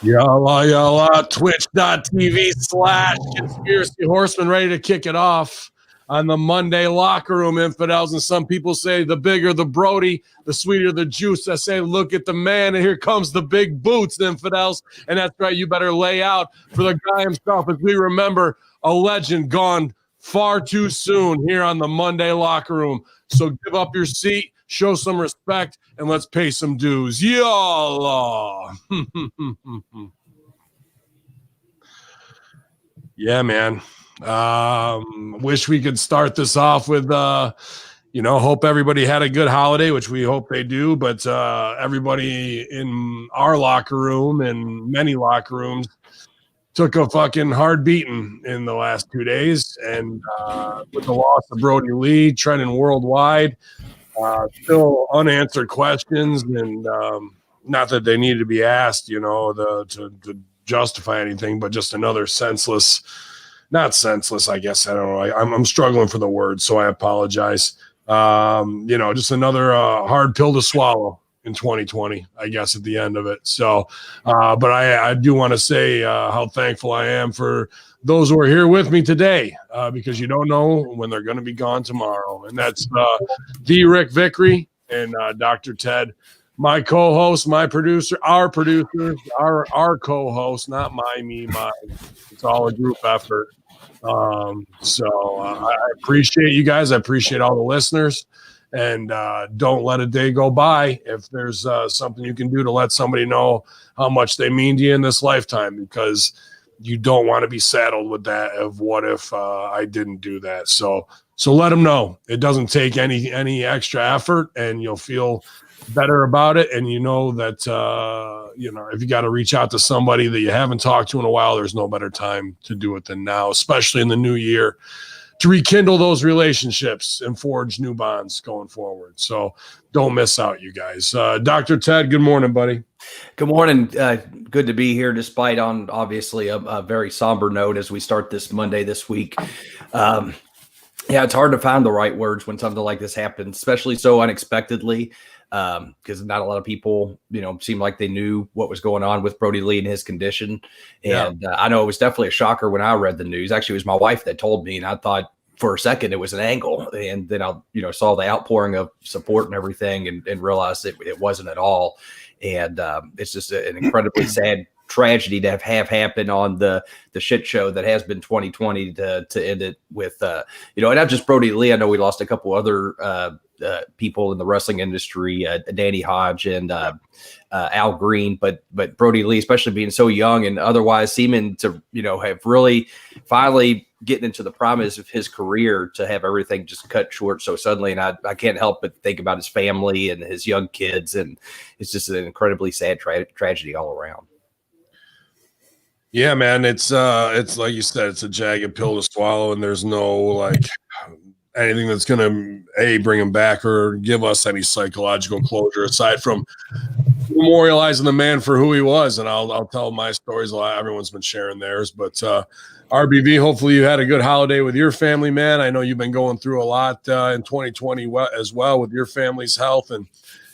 Yalla, twitch.tv/Conspiracy Horseman, ready to kick it off on the Monday locker room, infidels. And some people say the bigger the Brody, the sweeter the juice. I say, look at the man, and here comes the big boots, infidels. And that's right, you better lay out for the guy himself as we remember a legend gone far too soon here on the Monday locker room. So give up your seat, show some respect, and let's pay some dues. Yalla. Yeah, man. Wish we could start this off with, hope everybody had a good holiday, which we hope they do. But everybody in our locker room and many locker rooms took a fucking hard beating in the last 2 days. And with the loss of Brodie Lee trending worldwide, still unanswered questions, and not that they need to be asked, to justify anything, but just another not senseless, I guess. I don't know. I'm struggling for the word, so I apologize. Just another hard pill to swallow in 2020, I guess, at the end of it. So, but I do want to say how thankful I am for those who are here with me today, because you don't know when they're going to be gone tomorrow. And that's the Rick Vickery and Dr. Ted, my co-host, my producer, our producers, our co-host, not me. It's all a group effort. So I appreciate you guys. I appreciate all the listeners. And don't let a day go by if there's something you can do to let somebody know how much they mean to you in this lifetime, because you don't want to be saddled with that of what if I didn't do that. So let them know. It doesn't take any extra effort, and you'll feel better about it. And you know that, if you got to reach out to somebody that you haven't talked to in a while, there's no better time to do it than now, especially in the new year, to rekindle those relationships and forge new bonds going forward. So don't miss out, you guys. Dr. Ted, good morning, buddy. Good morning. Good to be here, despite on obviously a very somber note as we start this Monday this week. Yeah, it's hard to find the right words when something like this happens, especially so unexpectedly, because not a lot of people, seemed like they knew what was going on with Brodie Lee and his condition. And I know it was definitely a shocker when I read the news. Actually, it was my wife that told me, and I thought for a second it was an angle. And then I, saw the outpouring of support and everything, and realized it wasn't at all. And it's just an incredibly sad tragedy to have happened on the shit show that has been 2020 to end it with, and not just Brodie Lee. I know we lost a couple other people in the wrestling industry, Danny Hodge and Al Green, but Brodie Lee, especially being so young and otherwise seeming to, have really finally getting into the promise of his career, to have everything just cut short so suddenly. And I can't help but think about his family and his young kids. And it's just an incredibly sad tragedy all around. Yeah, man, it's like you said, it's a jagged pill to swallow, and there's no anything that's going to bring him back or give us any psychological closure aside from memorializing the man for who he was. And I'll tell my stories a lot. Everyone's been sharing theirs, but RBV, hopefully you had a good holiday with your family, man. I know you've been going through a lot in 2020 as well with your family's health and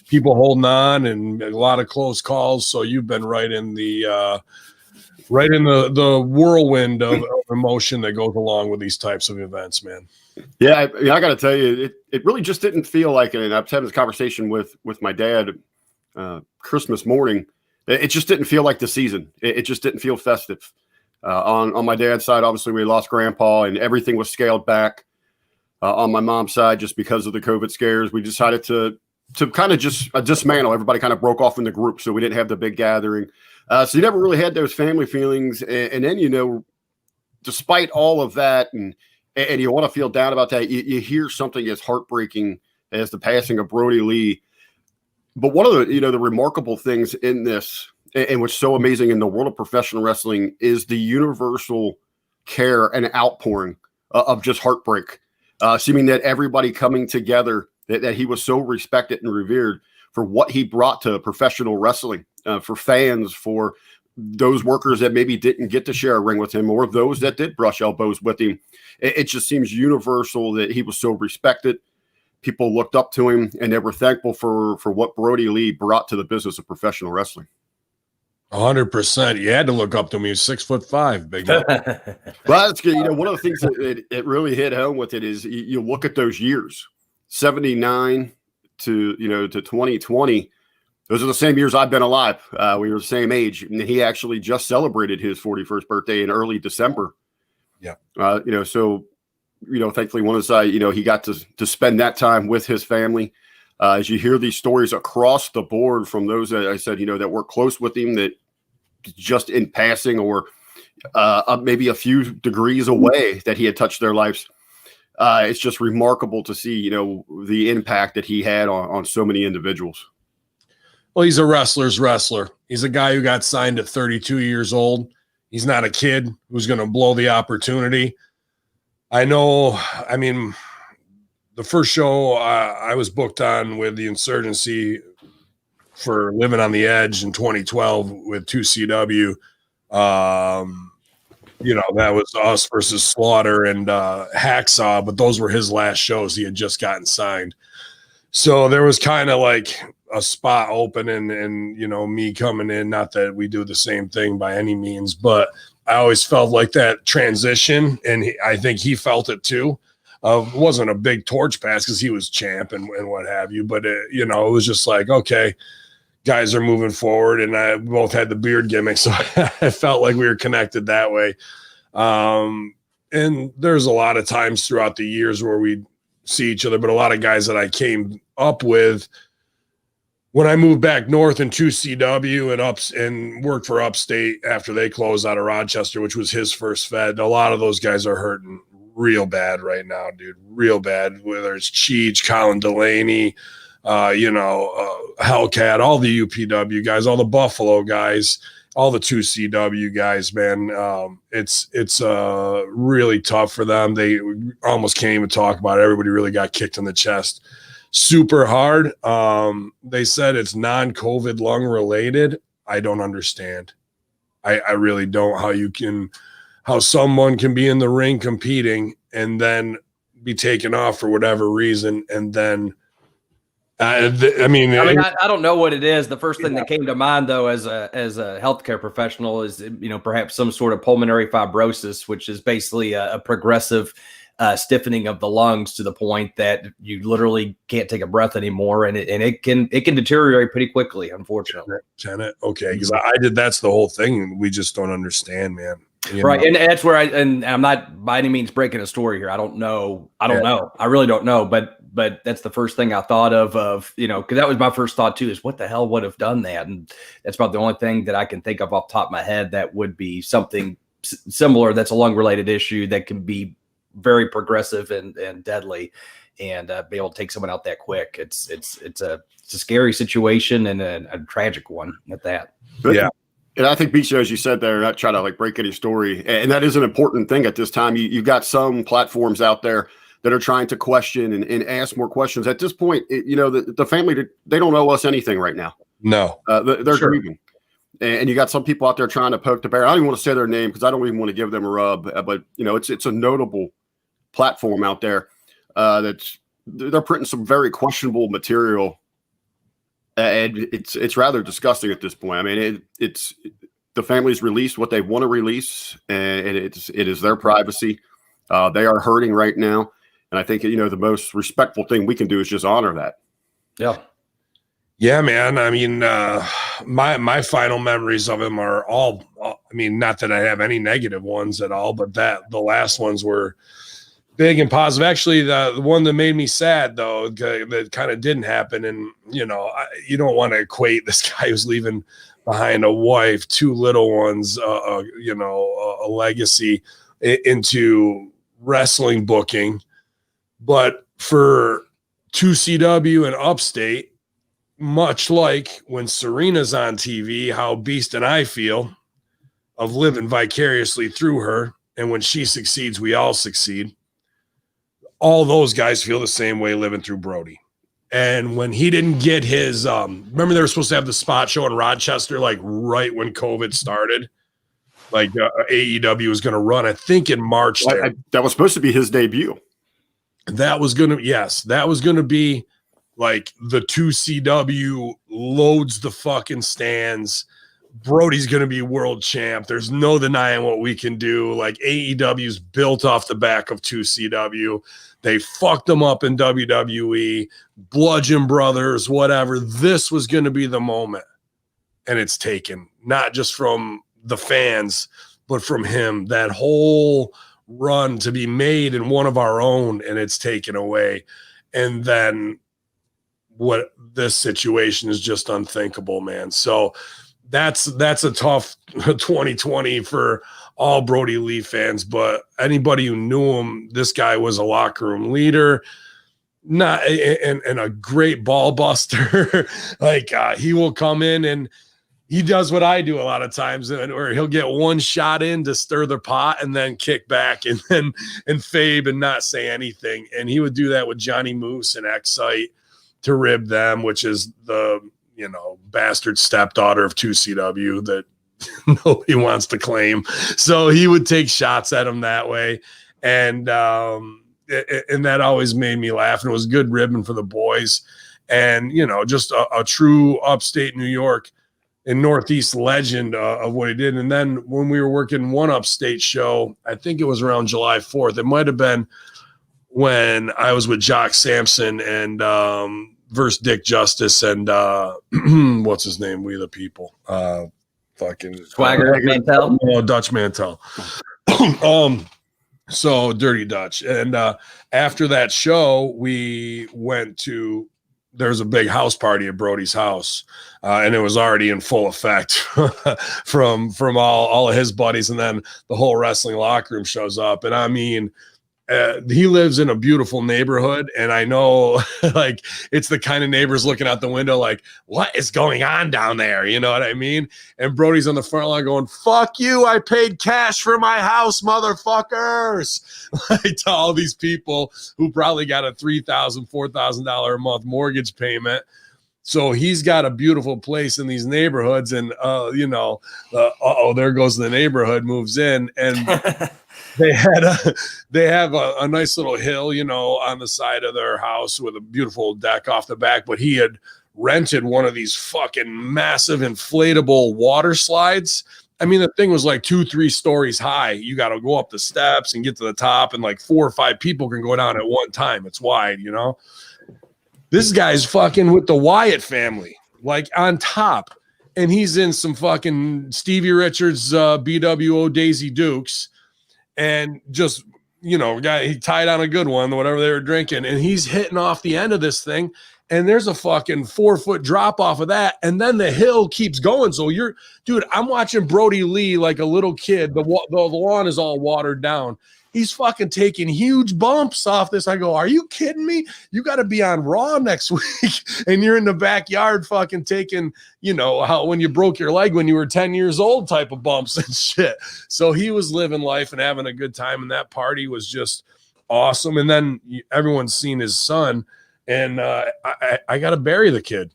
people holding on and a lot of close calls. So you've been right in the whirlwind of emotion that goes along with these types of events, man. Yeah, I got to tell you, it really just didn't feel like it. And I was having this conversation with my dad Christmas morning. It just didn't feel like the season. It just didn't feel festive. On my dad's side, obviously, we lost Grandpa, and everything was scaled back. On my mom's side, just because of the COVID scares, we decided to kind of just dismantle. Everybody kind of broke off in the group, so we didn't have the big gathering. So you never really had those family feelings. And then, despite all of that, and you want to feel down about that, you hear something as heartbreaking as the passing of Brodie Lee. But one of the, the remarkable things in this, and what's so amazing in the world of professional wrestling, is the universal care and outpouring of just heartbreak, seeming that everybody coming together, that he was so respected and revered for what he brought to professional wrestling, for fans, for those workers that maybe didn't get to share a ring with him, or those that did brush elbows with him. It just seems universal that he was so respected. people looked up to him, and they were thankful for what Brodie Lee brought to the business of professional wrestling. 100%. You had to look up to him. He was 6'5", big guy. Well, that's good. One of the things that it really hit home with it is you look at those years, 79 to 2020. Those are the same years I've been alive. We were the same age, and he actually just celebrated his 41st birthday in early December. Yeah. So thankfully, one side, he got to spend that time with his family. As you hear these stories across the board from those that I said, that were close with him, that just in passing or maybe a few degrees away that he had touched their lives. It's just remarkable to see, the impact that he had on so many individuals. Well, he's a wrestler's wrestler. He's a guy who got signed at 32 years old. He's not a kid who's going to blow the opportunity. The first show I was booked on with the Insurgency for Living on the Edge in 2012 with 2CW. That was us versus Slaughter and Hacksaw, but those were his last shows. He had just gotten signed. So there was kind of like a spot open and me coming in, not that we do the same thing by any means, but I always felt like that transition, and I think he felt it too. It wasn't a big torch pass because he was champ and what have you, but it was just like, okay, guys are moving forward, and I both had the beard gimmick, so I felt like we were connected that way. And there's a lot of times throughout the years where we see each other, but a lot of guys that I came up with when I moved back north in 2CW and worked for Upstate after they closed out of Rochester, which was his first fed. A lot of those guys are hurting real bad right now, dude. Real bad. Whether it's Cheech, Colin Delaney, Hellcat, all the UPW guys, all the Buffalo guys, all the 2CW guys, man. It's really tough for them. They almost can't even talk about it. Everybody really got kicked in the chest. Super hard. They said it's non-COVID lung related. I don't understand. I really don't how someone can be in the ring competing and then be taken off for whatever reason. And then, I don't know what it is. The first thing that came to mind though, as a healthcare professional is, perhaps some sort of pulmonary fibrosis, which is basically a progressive stiffening of the lungs to the point that you literally can't take a breath anymore, and it can deteriorate pretty quickly, unfortunately. Okay, because that's the whole thing. We just don't understand, man. Right, and that's where I'm not by any means breaking a story here. I don't know. I really don't know, but that's the first thing I thought of because that was my first thought too, is what the hell would have done that, and that's about the only thing that I can think of off the top of my head that would be something similar. That's a lung related issue that can be very progressive and deadly, and be able to take someone out that quick. It's a scary situation and a tragic one at that. Yeah. And I think, Beach, as you said there, not trying to break any story, and that is an important thing at this time. You've got some platforms out there that are trying to question and ask more questions. At this point, the family, they don't owe us anything right now. No. They're grieving. And you got some people out there trying to poke the bear. I don't even want to say their name because I don't even want to give them a rub. But it's a notable platform out there they're printing some very questionable material, and it's rather disgusting at this point. I mean, it's the family's released what they want to release, and it is their privacy. They are hurting right now, and I think the most respectful thing we can do is just honor that. Yeah, man. I mean, my final memories of him are all. I mean, not that I have any negative ones at all, but the last ones were big and positive. Actually, the one that made me sad, though, that kind of didn't happen. And, you don't want to equate this guy who's leaving behind a wife, two little ones, a legacy into wrestling booking. But for 2CW and Upstate, much like when Serena's on TV, how Beast and I feel of living vicariously through her. And when she succeeds, we all succeed. All those guys feel the same way living through Brodie. And when he didn't get his, remember they were supposed to have the spot show in Rochester, right when COVID started, AEW was going to run, I think in March. That was supposed to be his debut. that was going to be like the 2CW loads the fucking stands. Brodie's going to be world champ. There's no denying what we can do. Like AEW's built off the back of 2CW. They fucked them up in WWE, Bludgeon Brothers, whatever. This was going to be the moment. And it's taken, not just from the fans, but from him. That whole run to be made in one of our own, and it's taken away. And then what this situation is just unthinkable, man. So that's a tough 2020 for all Brodie Lee fans, but anybody who knew him, this guy was a locker room leader, not and a great ball buster. Like he will come in and he does what I do a lot of times, where he'll get one shot in to stir the pot and then kick back and fabe and not say anything. And he would do that with Johnny Moose and Excite to rib them, which is the bastard stepdaughter of 2CW that nobody wants to claim. So he would take shots at him that way. And that always made me laugh. And it was good ribbing for the boys. And, just a true upstate New York and Northeast legend of what he did. And then when we were working one upstate show, I think it was around July 4th. It might've been when I was with Jock Sampson and, versus Dick Justice and what's his name? We the People. Fucking Swagger Mantell. No, Dutch Mantell. So Dirty Dutch. And after that show, we went to there's a big house party at Brodie's house. And it was already in full effect from all of his buddies. And then the whole wrestling locker room shows up. And I mean, he lives in a beautiful neighborhood, and I know like it's the kind of neighbors looking out the window like, what is going on down there? You know what I mean? And Brodie's on the front line going, fuck you, I paid cash for my house, motherfuckers. Like to all these people who probably got a $3,000, $4,000 a month mortgage payment. So he's got a beautiful place in these neighborhoods, and there goes the neighborhood, moves in, and they have a nice little hill, on the side of their house with a beautiful deck off the back. But he had rented one of these fucking massive inflatable water slides. I mean, the thing was like 2-3 stories high. You got to go up the steps and get to the top, and like 4 or 5 people can go down at one time. It's wide, This guy's fucking with the Wyatt family, like on top. And he's in some fucking Stevie Richards, BWO Daisy Dukes. And just, he tied on a good one, whatever they were drinking. And he's hitting off the end of this thing. And there's a fucking 4-foot drop off of that. And then the hill keeps going. So I'm watching Brodie Lee like a little kid. The lawn is all watered down. He's fucking taking huge bumps off this. I go, are you kidding me? You got to be on Raw next week. And you're in the backyard fucking taking, how when you broke your leg when you were 10 years old type of bumps and shit. So he was living life and having a good time. And that party was just awesome. And then everyone's seen his son. And I got to bury the kid.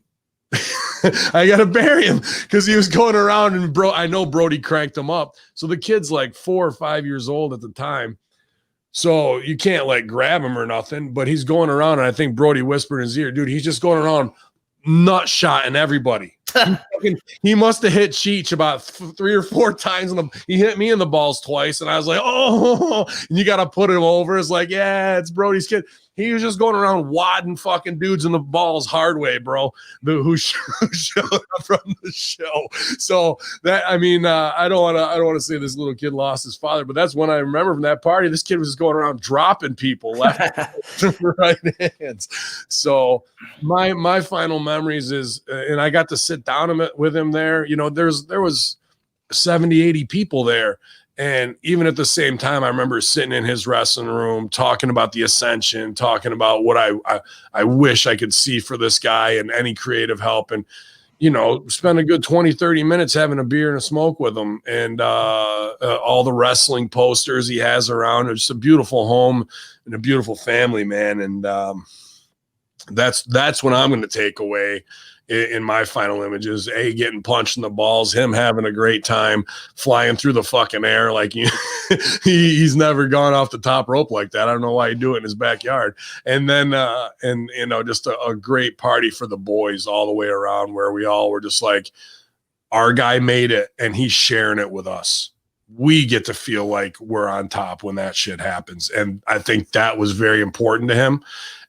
I got to bury him because he was going around and I know Brodie cranked him up. So the kid's like 4 or 5 years old at the time. So you can't like grab him or nothing, but he's going around. And I think Brodie whispered in his ear, dude, he's just going around nut shotting everybody. He must have hit Cheech about 3 or 4 times. He hit me in the balls twice. And I was like, oh, and you got to put him over. It's like, yeah, it's Brodie's kid. He was just going around wadding fucking dudes in the balls hard way, bro, who showed up from the show. So that, I mean, I don't want to say this little kid lost his father, but that's when I remember from that party. This kid was just going around dropping people left and right hands. So my final memories is, and I got to sit down with him there. There was 70, 80 people there. And even at the same time, I remember sitting in his wrestling room, talking about the ascension, talking about what I wish I could see for this guy and any creative help. And, spend a good 20, 30 minutes having a beer and a smoke with him. And all the wrestling posters he has around. It's a beautiful home and a beautiful family, man. And that's what I'm going to take away in my final images. Getting punched in the balls, him having a great time flying through the fucking air like he's never gone off the top rope like that. I don't know why he'd do it in his backyard. And then and just a great party for the boys all the way around, where we all were just like, our guy made it and he's sharing it with us. We get to feel like we're on top when that shit happens. And I think that was very important to him.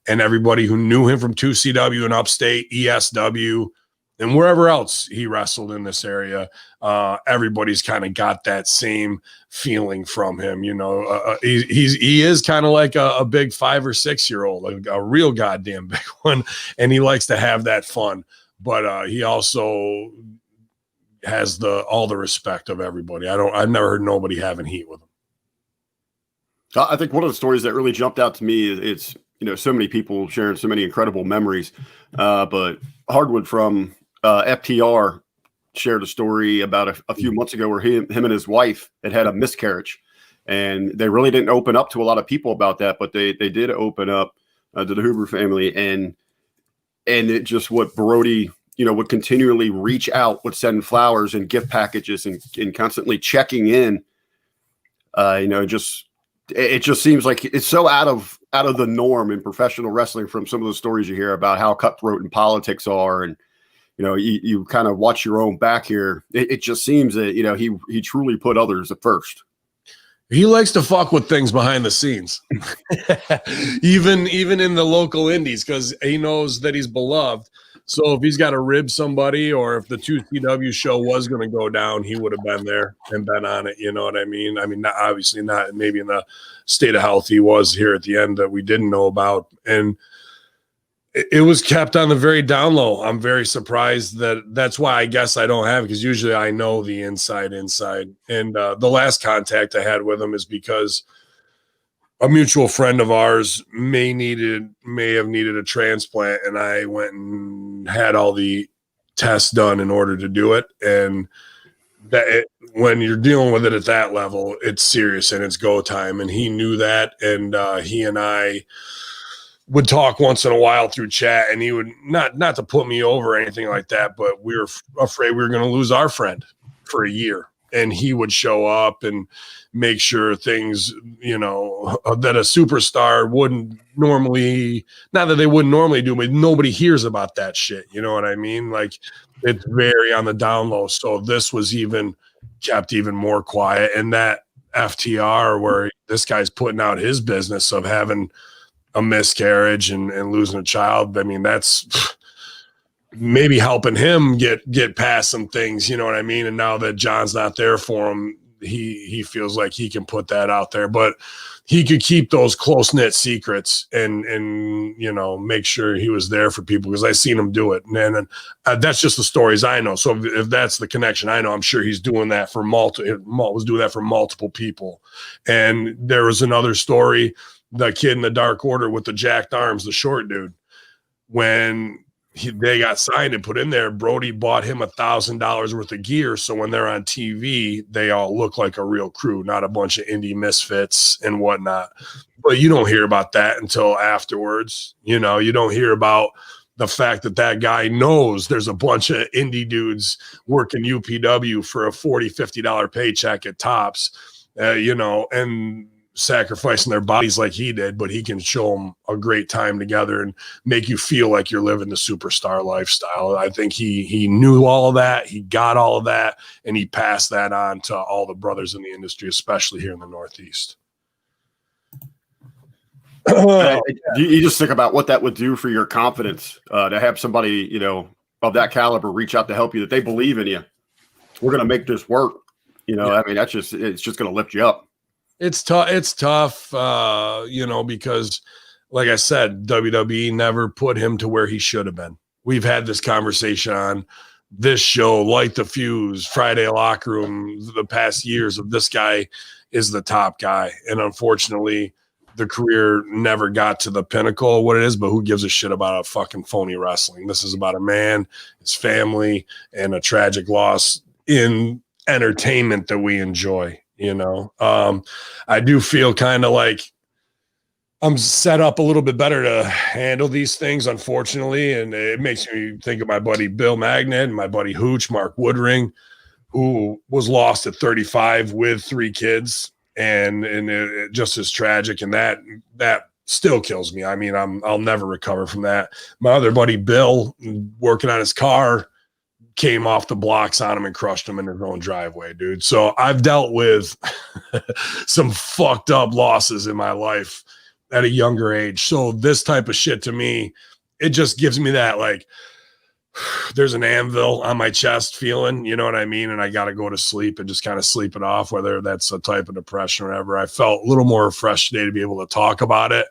And everybody who knew him from 2CW and Upstate, ESW, and wherever else he wrestled in this area, everybody's kind of got that same feeling from him. He is kind of like a big 5 or 6 year old, a real goddamn big one, and he likes to have that fun. But he also has all the respect of everybody. I've never heard nobody having heat with him. I think one of the stories that really jumped out to me is so many people sharing so many incredible memories. But Hardwood from FTR shared a story about a few months ago where him and his wife had a miscarriage, and they really didn't open up to a lot of people about that, but they did open up to the Hoover family, and it just what Brodie would continually reach out, would send flowers and gift packages and constantly checking in. It just seems like it's so out of the norm in professional wrestling from some of the stories you hear about how cutthroat and politics are. And, you kind of watch your own back here. It just seems that, he truly put others at first. He likes to fuck with things behind the scenes, even in the local indies, because he knows that he's beloved. So if he's got to rib somebody, or if the 2CW show was going to go down, he would have been there and been on it. You know what I mean? I mean, obviously not maybe in the state of health he was here at the end that we didn't know about. And it was kept on the very down low. I'm very surprised that's why I guess I don't have it, because usually I know the inside. And the last contact I had with him is because a mutual friend of ours may have needed a transplant, and I went and had all the tests done in order to do it. And when you're dealing with it at that level, it's serious and it's go time. And he knew that, and he and I would talk once in a while through chat, and he would not to put me over or anything like that, but we were afraid we were going to lose our friend for a year. And he would show up and make sure things, that a superstar wouldn't normally, not that they wouldn't normally do, but nobody hears about that shit. You know what I mean? Like, it's very on the down low. So this was kept even more quiet. And that FTR, where this guy's putting out his business of having a miscarriage and losing a child, I mean, that's maybe helping him get past some things, you know what I mean? And now that John's not there for him, he feels like he can put that out there, but he could keep those close-knit secrets and make sure he was there for people, because I seen him do it. And that's just the stories I know. So if that's the connection I know, I'm sure he's doing that for multiple people. And there was another story, the kid in the Dark Order with the jacked arms, the short dude, when they got signed and put in there, Brodie bought him $1,000 worth of gear. So when they're on TV, they all look like a real crew, not a bunch of indie misfits and whatnot. But you don't hear about that until afterwards. You don't hear about the fact that guy knows there's a bunch of indie dudes working UPW for a $40, $50 paycheck at tops, and sacrificing their bodies like he did, but he can show them a great time together and make you feel like you're living the superstar lifestyle. I think he knew all of that, he got all of that, and he passed that on to all the brothers in the industry, especially here in the Northeast. You just think about what that would do for your confidence, to have somebody, of that caliber reach out to help you, that they believe in you. We're going to make this work. I mean, it's just going to lift you up. It's tough. It's tough, because, like I said, WWE never put him to where he should have been. We've had this conversation on this show, Light the Fuse, Friday Locker Room, the past years of this guy is the top guy. And unfortunately, the career never got to the pinnacle of what it is, but who gives a shit about a fucking phony wrestling? This is about a man, his family, and a tragic loss in entertainment that we enjoy. I do feel kind of like I'm set up a little bit better to handle these things, unfortunately. And it makes me think of my buddy Bill Magnet and my buddy Hooch, Mark Woodring, who was lost at 35 with 3 kids. And it just is tragic. And that still kills me. I mean, I'll never recover from that. My other buddy Bill, working on his car, came off the blocks on him and crushed him in his own driveway, dude. So I've dealt with some fucked up losses in my life at a younger age. So this type of shit to me, it just gives me that, like, there's an anvil on my chest feeling, you know what I mean? And I got to go to sleep and just kind of sleep it off, whether that's a type of depression or whatever. I felt a little more refreshed today to be able to talk about it,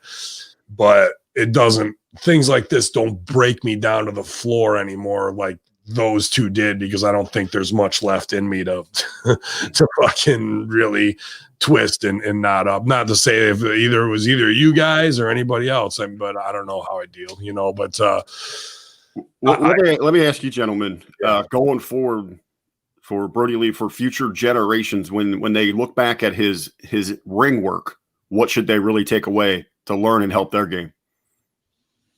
but it doesn't, things like this don't break me down to the floor anymore like those 2 did, because I don't think there's much left in me to to fucking really twist and not up. Not to say if it was either you guys or anybody else, but I don't know how I deal, you know. But let me ask you, gentlemen, going forward for Brodie Lee, for future generations, when they look back at his ring work, what should they really take away to learn and help their game?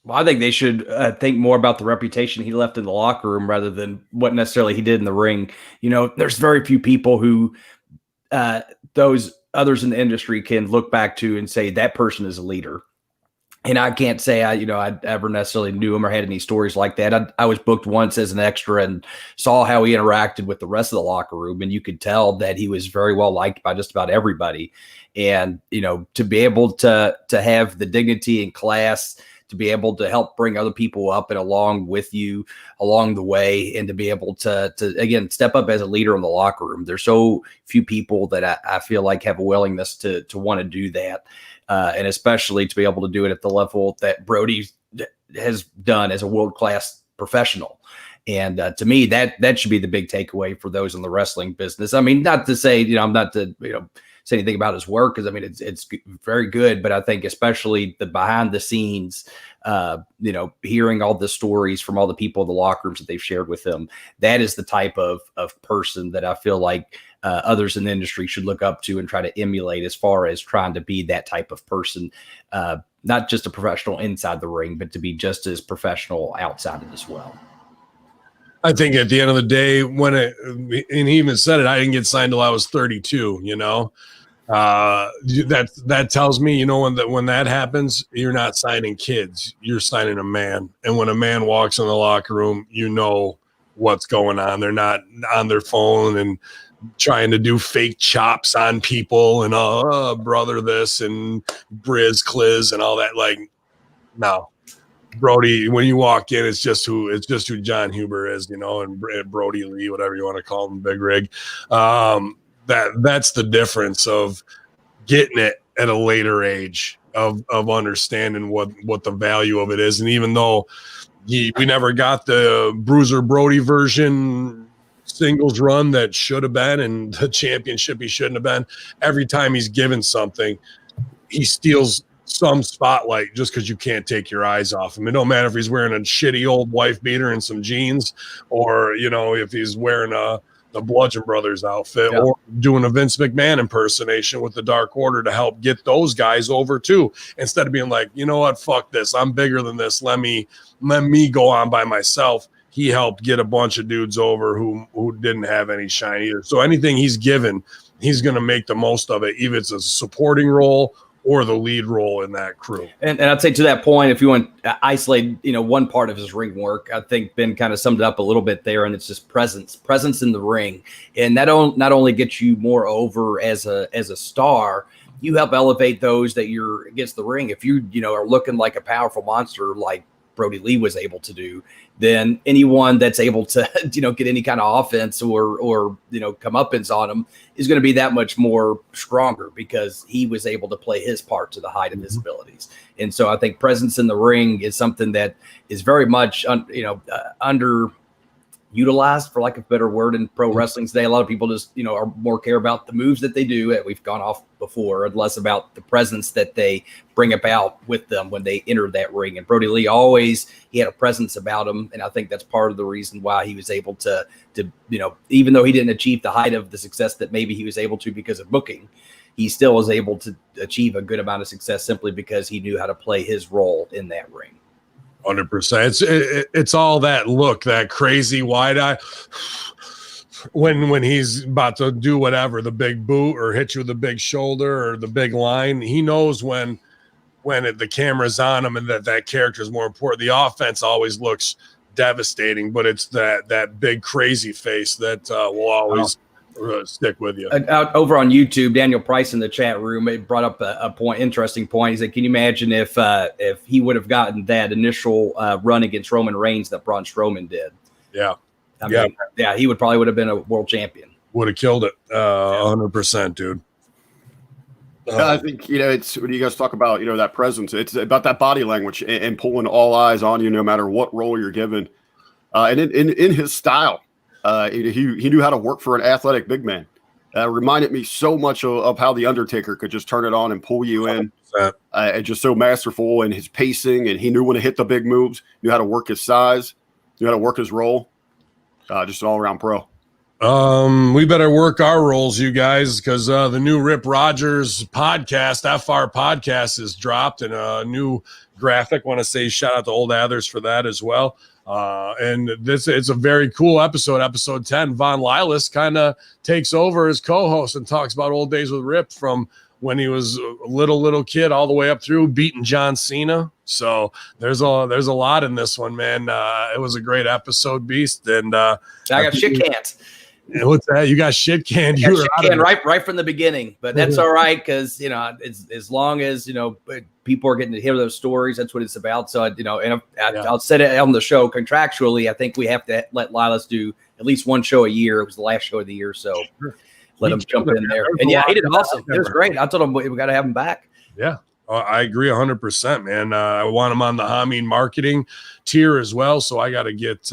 Well, I think they should think more about the reputation he left in the locker room rather than what necessarily he did in the ring. You know, there's very few people who those others in the industry can look back to and say that person is a leader. And I can't say I ever necessarily knew him or had any stories like that. I was booked once as an extra and saw how he interacted with the rest of the locker room, and you could tell that he was very well liked by just about everybody. And you know, to be able to have the dignity and class, to be able to help bring other people up and along with you along the way, and to be able to again, step up as a leader in the locker room. There's so few people that I feel like have a willingness to want to do that. And especially to be able to do it at the level that Brodie has done as a world-class professional. And to me, that should be the big takeaway for those in the wrestling business. I mean, not to say, I'm not to, say anything about his work, because I mean, it's very good, but I think especially the behind the scenes, hearing all the stories from all the people in the locker rooms that they've shared with him, that is the type of person that I feel like others in the industry should look up to and try to emulate, as far as trying to be that type of person, not just a professional inside the ring, but to be just as professional outside it as well. I think at the end of the day, and he even said it, I didn't get signed till I was 32, that tells me, when that happens, you're not signing kids, you're signing a man. And when a man walks in the locker room, you know what's going on. They're not on their phone and trying to do fake chops on people and brother this and Briz Cliz and all that. Like, no, Brodie, when you walk in, it's just who John Huber is, and Brodie Lee, whatever you want to call him, Big Rig. That's the difference of getting it at a later age, of understanding what the value of it is. And even though we never got the Bruiser Brodie version singles run that should have been, and the championship he shouldn't have been, every time he's given something, he steals some spotlight just because you can't take your eyes off him. It don't matter if he's wearing a shitty old wife beater and some jeans, or if he's wearing the Bludgeon Brothers outfit, or doing a Vince McMahon impersonation with the Dark Order to help get those guys over too, instead of being like, you know what, fuck this, I'm bigger than this, let me go on by myself. He helped get a bunch of dudes over who didn't have any shine either. So anything he's given, he's going to make the most of it, even if it's a supporting role or the lead role in that crew. And I'd say to that point, if you want to isolate, one part of his ring work, I think Ben kind of summed it up a little bit there, and it's just presence in the ring. And that not only gets you more over as a star, you help elevate those that you're against the ring. If you, are looking like a powerful monster like Brodie Lee was able to do, then anyone that's able to, get any kind of offense or comeuppance on him is going to be that much more stronger, because he was able to play his part to the height of his abilities. And so I think presence in the ring is something that is very much, underutilized, for lack of a better word, in pro wrestling today. A lot of people just, are more care about the moves that they do, that we've gone off before, and less about the presence that they bring about with them when they enter that ring. And Brodie Lee he had a presence about him. And I think that's part of the reason why he was able to even though he didn't achieve the height of the success that maybe he was able to because of booking, he still was able to achieve a good amount of success simply because he knew how to play his role in that ring. 100%. It's all that look, that crazy wide eye. When he's about to do whatever, the big boot or hit you with the big shoulder or the big line, he knows when the camera's on him and that character is more important. The offense always looks devastating, but it's that big crazy face that will always stick with you. Out over on YouTube, Daniel Price in the chat room, it brought up a interesting point. He said, "Can you imagine if he would have gotten that initial run against Roman Reigns that Braun Strowman did?" Yeah. I mean, he would have been a world champion. Would have killed it. 100%, dude. I think, it's when you guys talk about, that presence, it's about that body language and pulling all eyes on you, no matter what role you're given. And in his style, he knew how to work for an athletic big man. Reminded me so much of how the Undertaker could just turn it on and pull you in. And just so masterful in his pacing, and he knew when to hit the big moves, knew how to work his size, knew how to work his role. Just an all-around pro. We better work our roles, you guys, because the new Rip Rogers podcast, FR podcast, is dropped, and a new graphic. Want to say shout out to Old Athers for that as well. And it's a very cool episode. Episode 10, Von Lilas kind of takes over as co-host and talks about old days with Rip from when he was a little kid all the way up through beating John Cena. So there's a lot in this one, man. It was a great episode, Beast. And I got shit canned. What's that? You got shit canned. You were shit canned right from the beginning, but that's all right because as long as people are getting to hear those stories, that's what it's about. So I'll set it on the show contractually. I think we have to let Lilas do at least one show a year. It was the last show of the year, so let him jump in there. And he did awesome. It was great. I told him we got to have him back. Yeah. I agree 100%, man. I want him on the Hamin marketing tier as well. So I got to get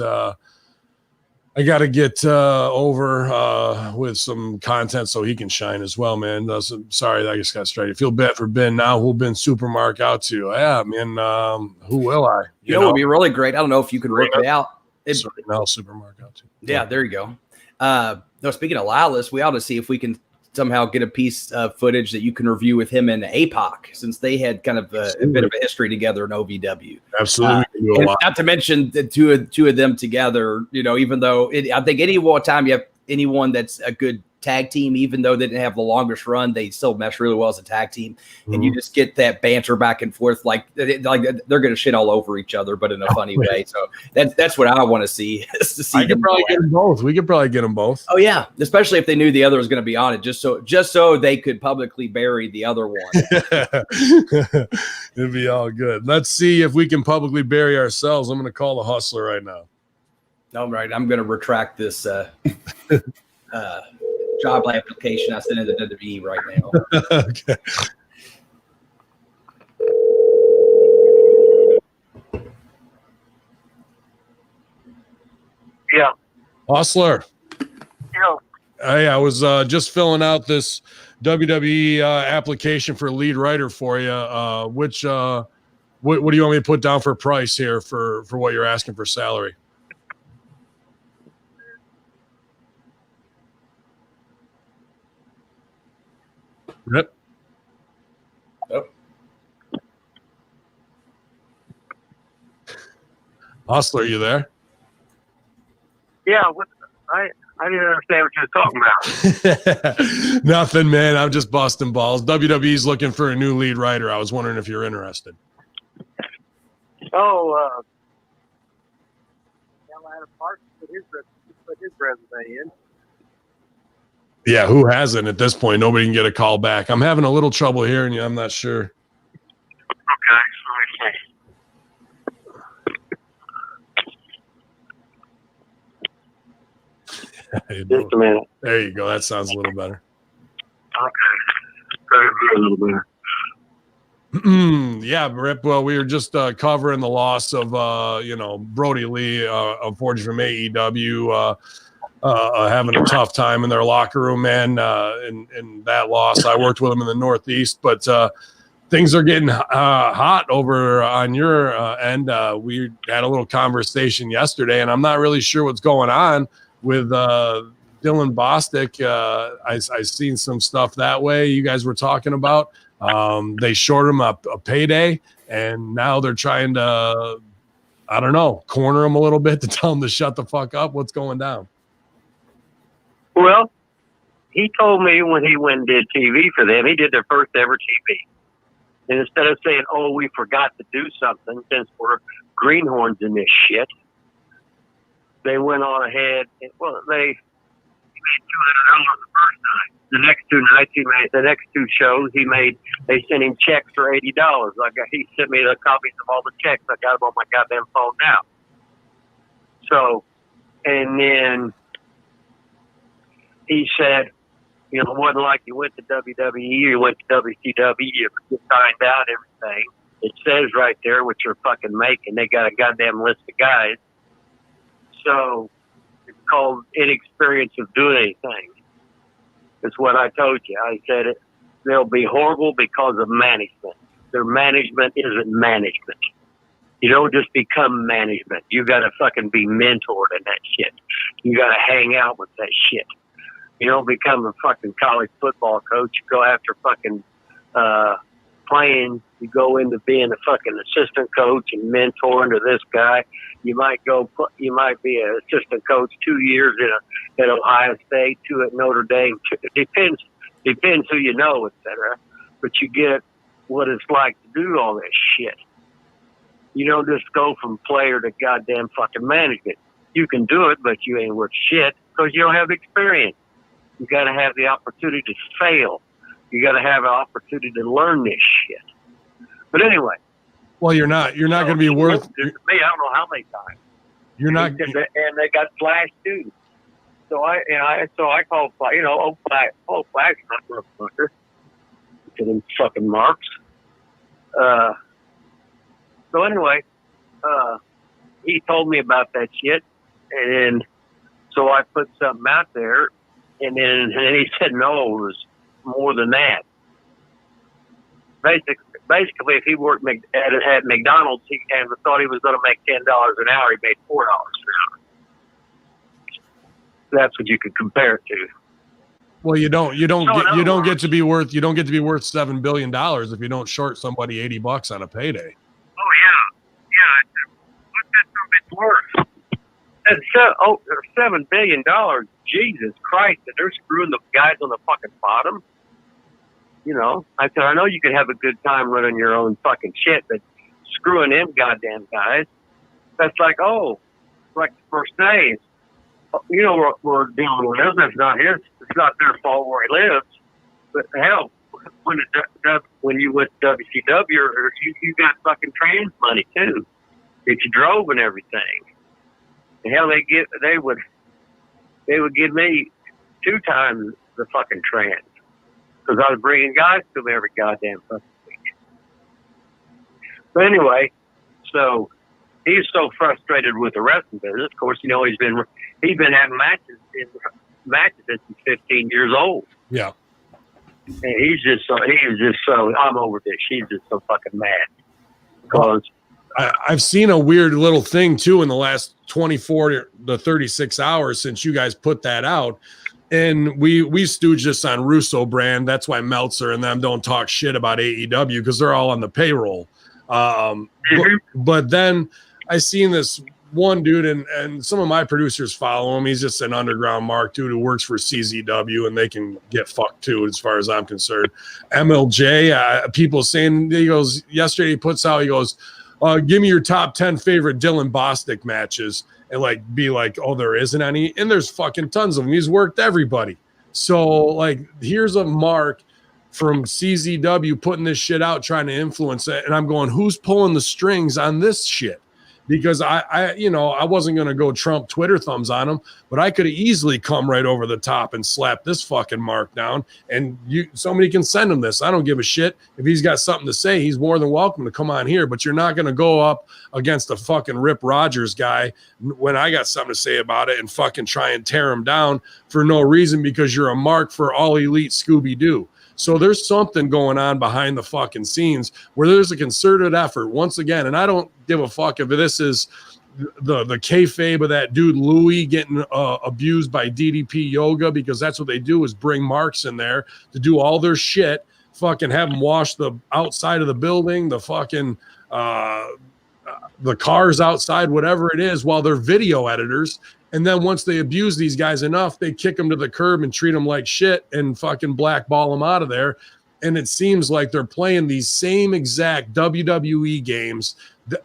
over with some content so he can shine as well, man. Sorry, I just got straight. If you'll bet for Ben now, who'll Ben Supermark out to? Yeah, man. Who will I? It would be really great. I don't know if you could work it out. Now Supermark out to. Yeah, there you go. No, speaking of Lilas, we ought to see if we can somehow get a piece of footage that you can review with him and APOC, since they had kind of a bit of a history together in OVW. Absolutely. And not to mention the two of them together, even though I think any time you have anyone that's a good tag team, even though they didn't have the longest run, they still mesh really well as a tag team. Mm-hmm. And you just get that banter back and forth, like they're going to shit all over each other, but in a funny way. So that's what I want to see. Is to see I could probably get them both. We could probably get them both. Oh yeah, especially if they knew the other was going to be on it, just so they could publicly bury the other one. It'd be all good. Let's see if we can publicly bury ourselves. I'm going to call the Hustler right now. All right, I'm going to retract this job application I sent in the WWE right now. Okay. Yeah. Hustler. Yeah. Hey, I was just filling out this WWE application for lead writer for you. What do you want me to put down for price here for what you're asking for salary? Yep. Yep. Hustler, you there? Yeah, I didn't understand what you were talking about. Nothing, man. I'm just busting balls. WWE's looking for a new lead writer. I was wondering if you're interested. Oh, Carolina Park put his resume in. Yeah, who hasn't at this point? Nobody can get a call back. I'm having a little trouble hearing you. I'm not sure. Okay, let me see. Just a minute. There you go. That sounds a little better. Okay. A little better. Yeah, Rip. Well, we were just covering the loss of, Brodie Lee, unfortunately from AEW, having a tough time in their locker room, man. In that loss, I worked with them in the Northeast, but things are getting hot over on your end. We had a little conversation yesterday, and I'm not really sure what's going on with Dylan Bostic, I seen some stuff that way you guys were talking about. They short him a payday, and now they're trying to, I don't know, corner him a little bit to tell him to shut the fuck up. What's going down? Well, he told me when he went and did TV for them, he did their first ever TV. And instead of saying, oh, we forgot to do something since we're greenhorns in this shit, they went on ahead. And, well, he made $200 the first night. The next two nights, the next two shows, they sent him checks for $80. He sent me the copies of all the checks. I got them on my goddamn phone now. So, and then he said, you know, it wasn't like you went to WWE or you went to WCW, you signed out everything. It says right there what you're fucking making. They got a goddamn list of guys. So it's called inexperience of doing anything. It's what I told you. I said they'll be horrible because of management. Their management isn't management. You don't just become management. You got to fucking be mentored in that shit. You got to hang out with that shit. You don't become a fucking college football coach. You go after fucking playing. You go into being a fucking assistant coach and mentoring to this guy. You might be an assistant coach 2 years at Ohio State, 2 at Notre Dame. It depends who you know, etc. But you get what it's like to do all this shit. You don't just go from player to goddamn fucking management. You can do it, but you ain't worth shit because you don't have experience. You got to have the opportunity to fail. You got to have an opportunity to learn this shit. But anyway. Well, you're not going to be worth. Me, I don't know how many times. You're not. And they got Flash too. So I called, Flash, Flash, not motherfucker. To them fucking marks. So anyway, he told me about that shit, and so I put something out there, and then he said no, it was more than that. Basically, if he worked at McDonald's and thought he was going to make $10 an hour, he made $4 an hour. That's what you could compare it to. Well, you don't get to be worth $7 billion if you don't short somebody $80 on a payday. Oh yeah. What's that some bitch worth? That's $7 billion. Jesus Christ, and they're screwing the guys on the fucking bottom. You know, I said, I know you could have a good time running your own fucking shit, but screwing them goddamn guys, that's like the first day. You know, we're dealing with him. It's not their fault where he lives. But hell, when you went to WCW, you got fucking trans money too. If you drove and everything. And hell, they would give me 2 times the fucking trans. Because I was bringing guys to them every goddamn fucking week. But anyway, so he's so frustrated with the wrestling business. Of course, you know, he's been having matches since he's 15 years old. Yeah. And he was just so I'm over this. He's just so fucking mad. Because I've seen a weird little thing too in the last 24 to 36 hours since you guys put that out. And we stooge this on Russo brand. That's why Meltzer and them don't talk shit about AEW because they're all on the payroll. But then I seen this one dude, and some of my producers follow him. He's just an underground mark dude who works for CZW, and they can get fucked too, as far as I'm concerned. MLJ, people saying, he goes, yesterday he puts out, he goes, give me your top 10 favorite Dylan Bostic matches, and be like, oh, there isn't any. And there's fucking tons of them. He's worked everybody. So here's a mark from CZW putting this shit out, trying to influence it. And I'm going, who's pulling the strings on this shit? Because I wasn't going to go Trump Twitter thumbs on him, but I could have easily come right over the top and slap this fucking mark down. And somebody can send him this. I don't give a shit. If he's got something to say, he's more than welcome to come on here. But you're not going to go up against a fucking Rip Rogers guy when I got something to say about it and fucking try and tear him down for no reason because you're a mark for All Elite Scooby-Doo. So there's something going on behind the fucking scenes where there's a concerted effort once again. And I don't give a fuck if this is the kayfabe of that dude Louis getting abused by DDP Yoga, because that's what they do, is bring marks in there to do all their shit, fucking have them wash the outside of the building, the fucking the cars outside, whatever it is, while they're video editors. And then once they abuse these guys enough, they kick them to the curb and treat them like shit and fucking blackball them out of there. And it seems like they're playing these same exact WWE games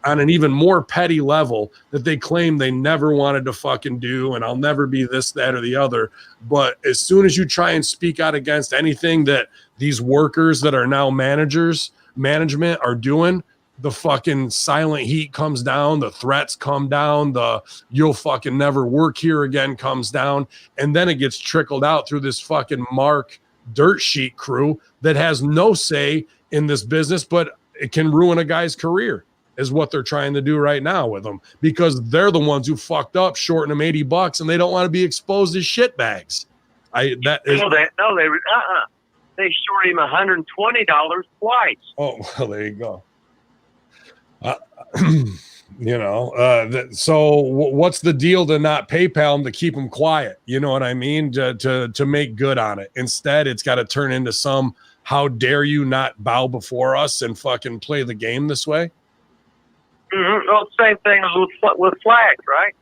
on an even more petty level that they claim they never wanted to fucking do. And I'll never be this, that, or the other. But as soon as you try and speak out against anything that these workers that are now management are doing, the fucking silent heat comes down, the threats come down, the you'll fucking never work here again comes down. And then it gets trickled out through this fucking Mark dirt sheet crew that has no say in this business, but it can ruin a guy's career, is what they're trying to do right now with them, because they're the ones who fucked up, shorting them $80, and they don't want to be exposed as shitbags. They short him $120 twice. Oh, well, there you go. So what's the deal to not PayPal them to keep them quiet? You know what I mean? To make good on it. Instead, it's got to turn into some, how dare you not bow before us and fucking play the game this way? Mm-hmm. Well, same thing with Flash, right?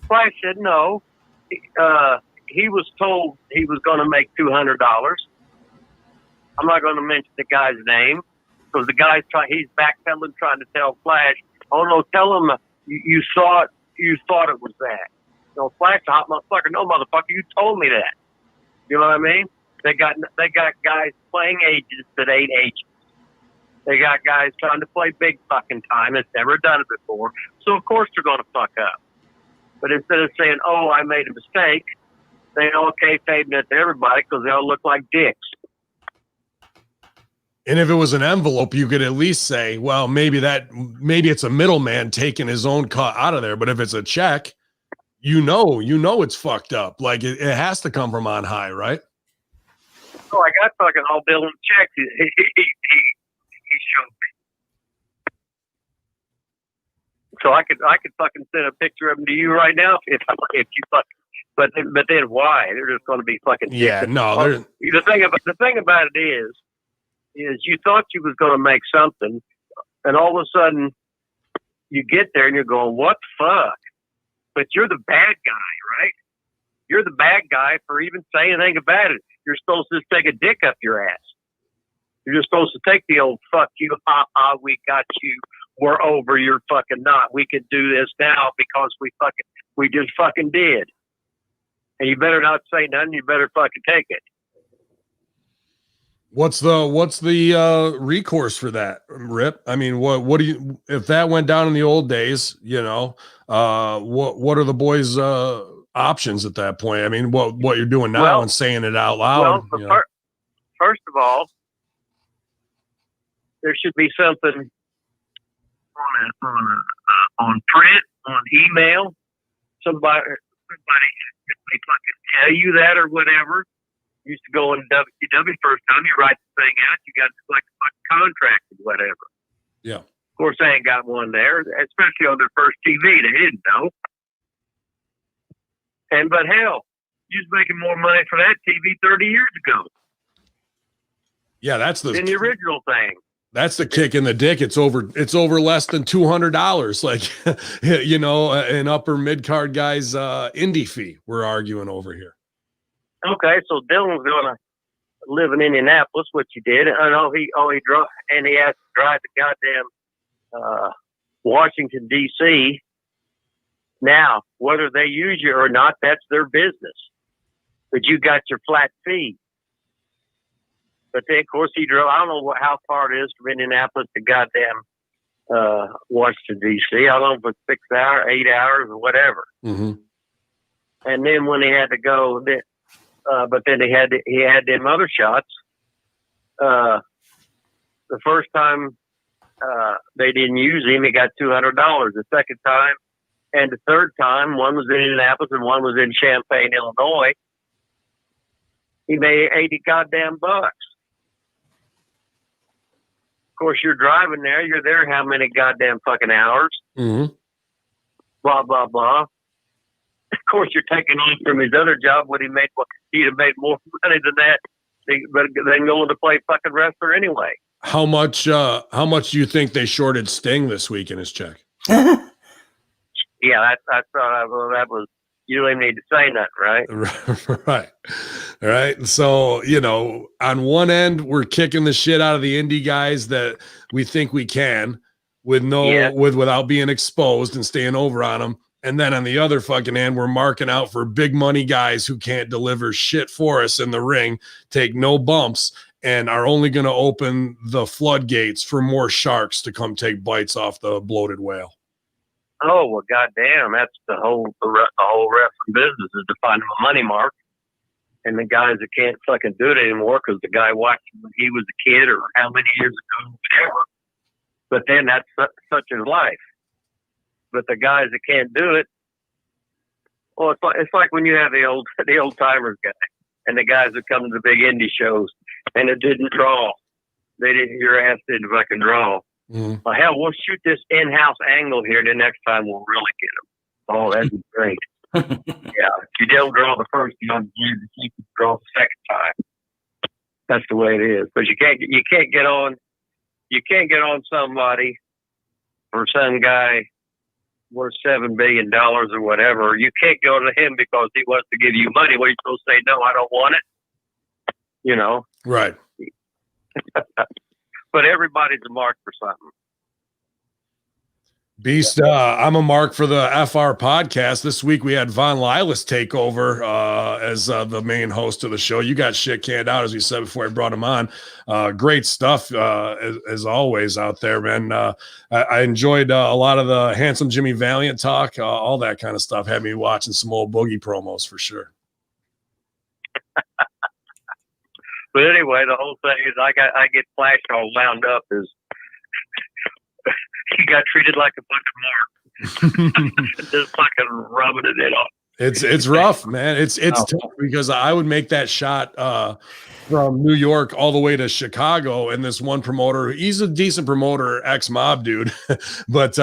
Flash said no. He was told he was going to make $200. I'm not going to mention the guy's name, because the guy's he's backpedaling, trying to tell Flash, oh no, tell him you thought it was that. No, Flash, hot motherfucker. No, motherfucker, you told me that. You know what I mean? They got guys playing agents that ain't agents. They got guys trying to play big fucking time that's never done it before. So of course they're going to fuck up. But instead of saying, oh, I made a mistake, they all kayfabing it to everybody because they all look like dicks. And if it was an envelope, you could at least say, well, maybe it's a middleman taking his own cut out of there. But if it's a check, you know it's fucked up. Like it has to come from on high, right? Oh, I got fucking all bill and checks. He showed me. So I could fucking send a picture of them to you right now if you fucking. But then why? They're just going to be fucking. Yeah, no. The thing about it is you thought you was going to make something, and all of a sudden you get there and you're going, what the fuck? But you're the bad guy, right? You're the bad guy for even saying anything about it. You're supposed to just take a dick up your ass. You're just supposed to take the old fuck you, we got you, we're over, you're fucking not. We can do this now because we just fucking did. And you better not say nothing, you better fucking take it. What's the recourse for that, Rip? I mean, what do you, if that went down in the old days, what are the boys' options at that point? I mean, what you're doing now and saying it out loud. Well, first of all, there should be something on print, on email. Somebody they fucking tell you that or whatever. Used to go in WCW first time, you write the thing out, you got like a contract or whatever. Yeah. Of course, they ain't got one there, especially on their first TV. They didn't know. But hell, you was making more money for that TV 30 years ago. Yeah, that's than the original thing. That's the kick in the dick. It's over less than $200. Like, an upper mid card guy's indie fee we're arguing over here. Okay, so Dylan's gonna live in Indianapolis, which he did. I know he drove, and he has to drive to goddamn Washington D.C. Now, whether they use you or not, that's their business. But you got your flat fee. But then, of course, he drove. I don't know how far it is from Indianapolis to goddamn Washington D.C. I don't know if it's 6 hours, 8 hours, or whatever. Mm-hmm. And then when he had to go. But then he had them other shots. The first time they didn't use him, he got $200. The second time and the third time, one was in Indianapolis and one was in Champaign, Illinois. He made $80 goddamn bucks. course, you're driving there. You're there how many goddamn fucking hours? Mm-hmm. Blah, blah, blah. Of course, you're taking on from his other job what he'd have made more money than that, but then going to play fucking wrestler anyway. How much do you think they shorted Sting this week in his check? Yeah, I thought that was, you don't even need to say nothing, right? Right. So, on one end, we're kicking the shit out of the indie guys that we think we can without being exposed and staying over on them. And then on the other fucking end, we're marking out for big money guys who can't deliver shit for us in the ring, take no bumps, and are only going to open the floodgates for more sharks to come take bites off the bloated whale. Oh, well, goddamn, that's the whole wrestling business is to find a money mark. And the guys that can't fucking do it anymore because the guy watched when he was a kid or how many years ago, whatever. But then that's such his life. But the guys that can't do it, well, it's like when you have the old timers guy and the guys that come to the big indie shows and it didn't draw. Your ass didn't fucking draw. Mm-hmm. Well, hell, we'll shoot this in-house angle here. The next time we'll really get them. Oh, that'd be great. Yeah, if you don't draw the first, you can draw the second time. That's the way it is. But you can't get on somebody or some guy worth $7 billion or whatever. You can't go to him because he wants to give you money. What are you supposed to say? No, I don't want it. Right. But everybody's a mark for something. Beast, I'm a mark for the FR podcast. This week we had Von Lilas take over as the main host of the show. You got shit canned out, as we said before I brought him on. Great stuff, as always, out there, man. I enjoyed a lot of the Handsome Jimmy Valiant talk, all that kind of stuff. Had me watching some old Boogie promos for sure. But anyway, the whole thing is I get Flash all wound up is he got treated like a fucking mark. Just fucking rubbing it in off. It's rough, man. It's tough because I would make that shot from New York all the way to Chicago, and this one promoter, he's a decent promoter, ex-mob dude, but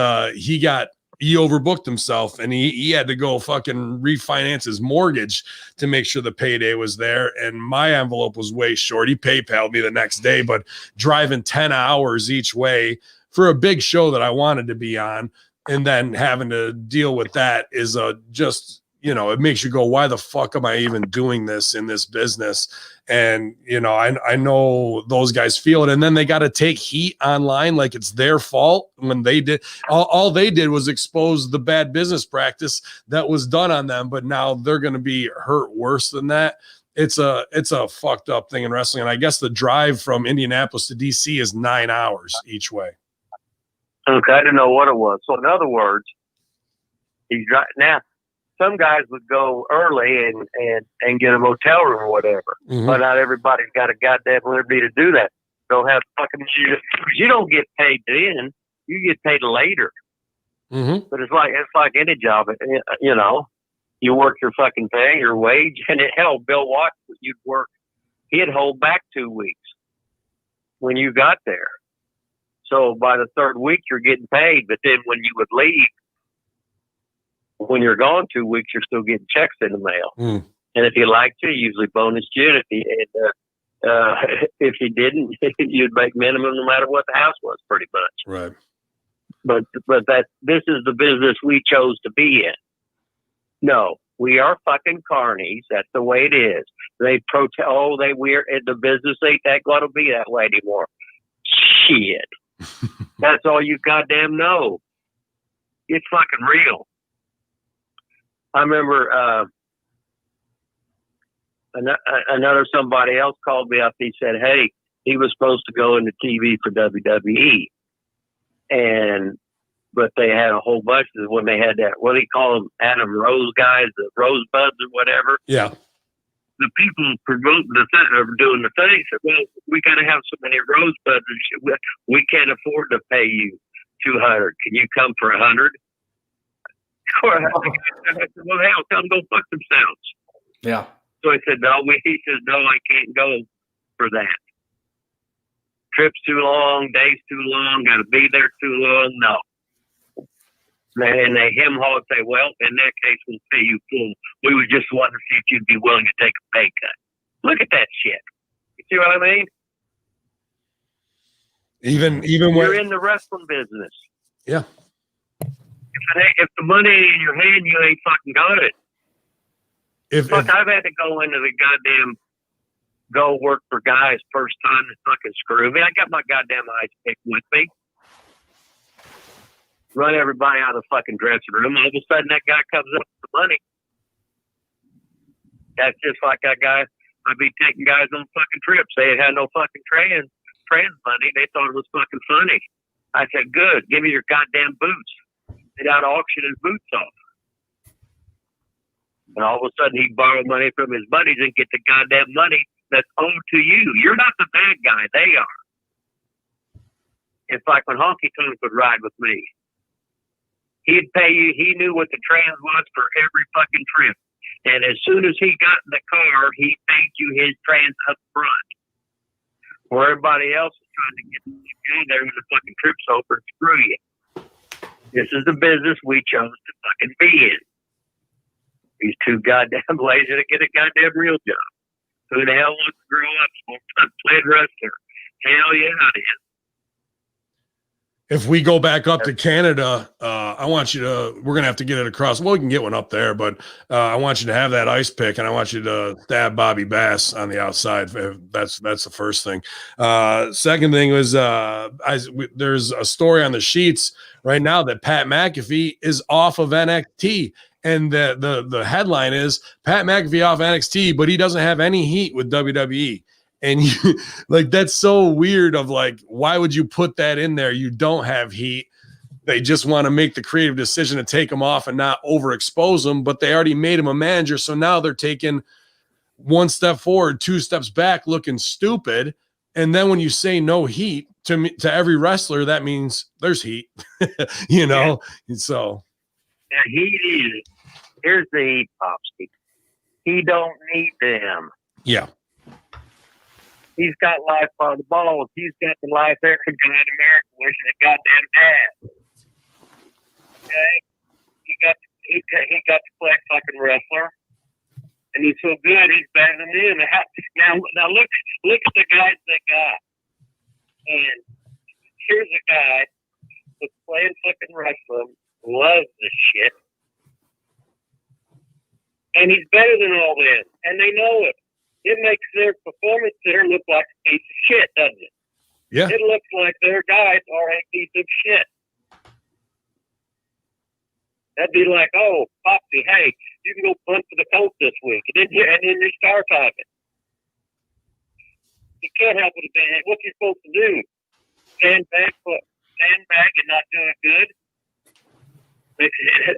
he overbooked himself and he had to go fucking refinance his mortgage to make sure the payday was there. And my envelope was way short. He PayPal'd me the next day, but driving 10 hours each way for a big show that I wanted to be on, and then having to deal with that is just, it makes you go, why the fuck am I even doing this in this business? And, I know those guys feel it. And then they got to take heat online like it's their fault when they did. All they did was expose the bad business practice that was done on them. But now they're going to be hurt worse than that. It's a fucked up thing in wrestling. And I guess the drive from Indianapolis to DC is 9 hours each way. Okay, I didn't know what it was. So in other words, he's right now. Some guys would go early and get a motel room or whatever, but not everybody's got a goddamn liberty to do that. Don't have fucking you don't get paid then. You get paid later. Mm-hmm. But it's like any job. You work your fucking thing, your wage, and hell, Bill Watts, you'd work. He'd hold back 2 weeks when you got there. So by the third week, you're getting paid. But then when you would leave, when you're gone 2 weeks, you're still getting checks in the mail. Mm. And if he liked you, he usually bonused you. And if he didn't, you'd make minimum no matter what the house was, pretty much. Right. But this is the business we chose to be in. No, we are fucking carnies. That's the way it is. They protest. Oh, we're in the business. Ain't that going to be that way anymore? Shit. That's all you goddamn know. It's fucking real. I remember another somebody else called me up. He said, hey, he was supposed to go into TV for WWE. But they had a whole bunch of when they had that, what do you call them, Adam Rose guys, the Rosebuds or whatever. Yeah. The people promoting doing the thing said, well, we got to have so many Rosebuds and shit. We can't afford to pay you $200. Can you come for $100? I said, well, hell, tell them go fuck themselves. Yeah. So I said, no, I can't go for that. Trip's too long, days too long, got to be there too long. No. And they hem-haw and say, well, in that case, we'll pay you full. We was just wanting to see if you'd be willing to take a pay cut. Look at that shit. You see what I mean? Even You're when in the wrestling business. yeah. If the money in your hand, you ain't fucking got it. If I've had to go into the goddamn go work for guys first time to fucking screw me. I got my goddamn ice pick with me. Run everybody out of the fucking dressing room. All of a sudden, that guy comes up with the money. That's just like that guy. I'd be taking guys on fucking trips. They had no fucking trans money. They thought it was fucking funny. I said, good. Give me your goddamn boots. They'd out auction his boots off. And all of a sudden, he'd borrow money from his buddies and get the goddamn money that's owed to you. You're not the bad guy. They are. It's like when Honky Tonk would ride with me. He'd pay you. He knew what the trans was for every fucking trip. And as soon as he got in the car, he paid you his trans up front. Where everybody else is trying to get you there when the fucking trip's over and screw you. This is the business we chose to fucking be in. He's too goddamn lazy to get a goddamn real job. Who the hell wants to grow up full-time playing wrestler? Hell yeah, it is. If we go back up to Canada, I want you to, we're going to have to get it across. Well, we can get one up there, but I want you to have that ice pick and I want you to stab Bobby Bass on the outside. That's the first thing. Second thing was there's a story on the sheets right now that Pat McAfee is off of NXT. And the headline is Pat McAfee off NXT, but he doesn't have any heat with WWE. And you, like, that's so weird of like, why would you put that in there? You don't have heat. They just want to make the creative decision to take him off and not overexpose him, but they already made him a manager. So now they're taking one step forward, two steps back, looking stupid. And then when you say no heat to every wrestler, that means there's heat, you know? Yeah. So. Yeah, heat is, here's the heat, Popsky. He don't need them. Yeah. He's got life on the balls. He's got the life every guy in America wishing it goddamn dad. Okay? He got to play fucking wrestler. And he's so good, he's better than them. Now look at the guys they got. And here's a guy that's playing fucking wrestling, loves the shit. And he's better than all them. And they know it. It makes their performance there look like a piece of shit, doesn't it? Yeah. It looks like their guys are a piece of shit. That'd be like, oh, Popsy, hey, you can go punt for the Colts this week. And then you start talking. You can't help it. What you supposed to do? Stand back and not do it good?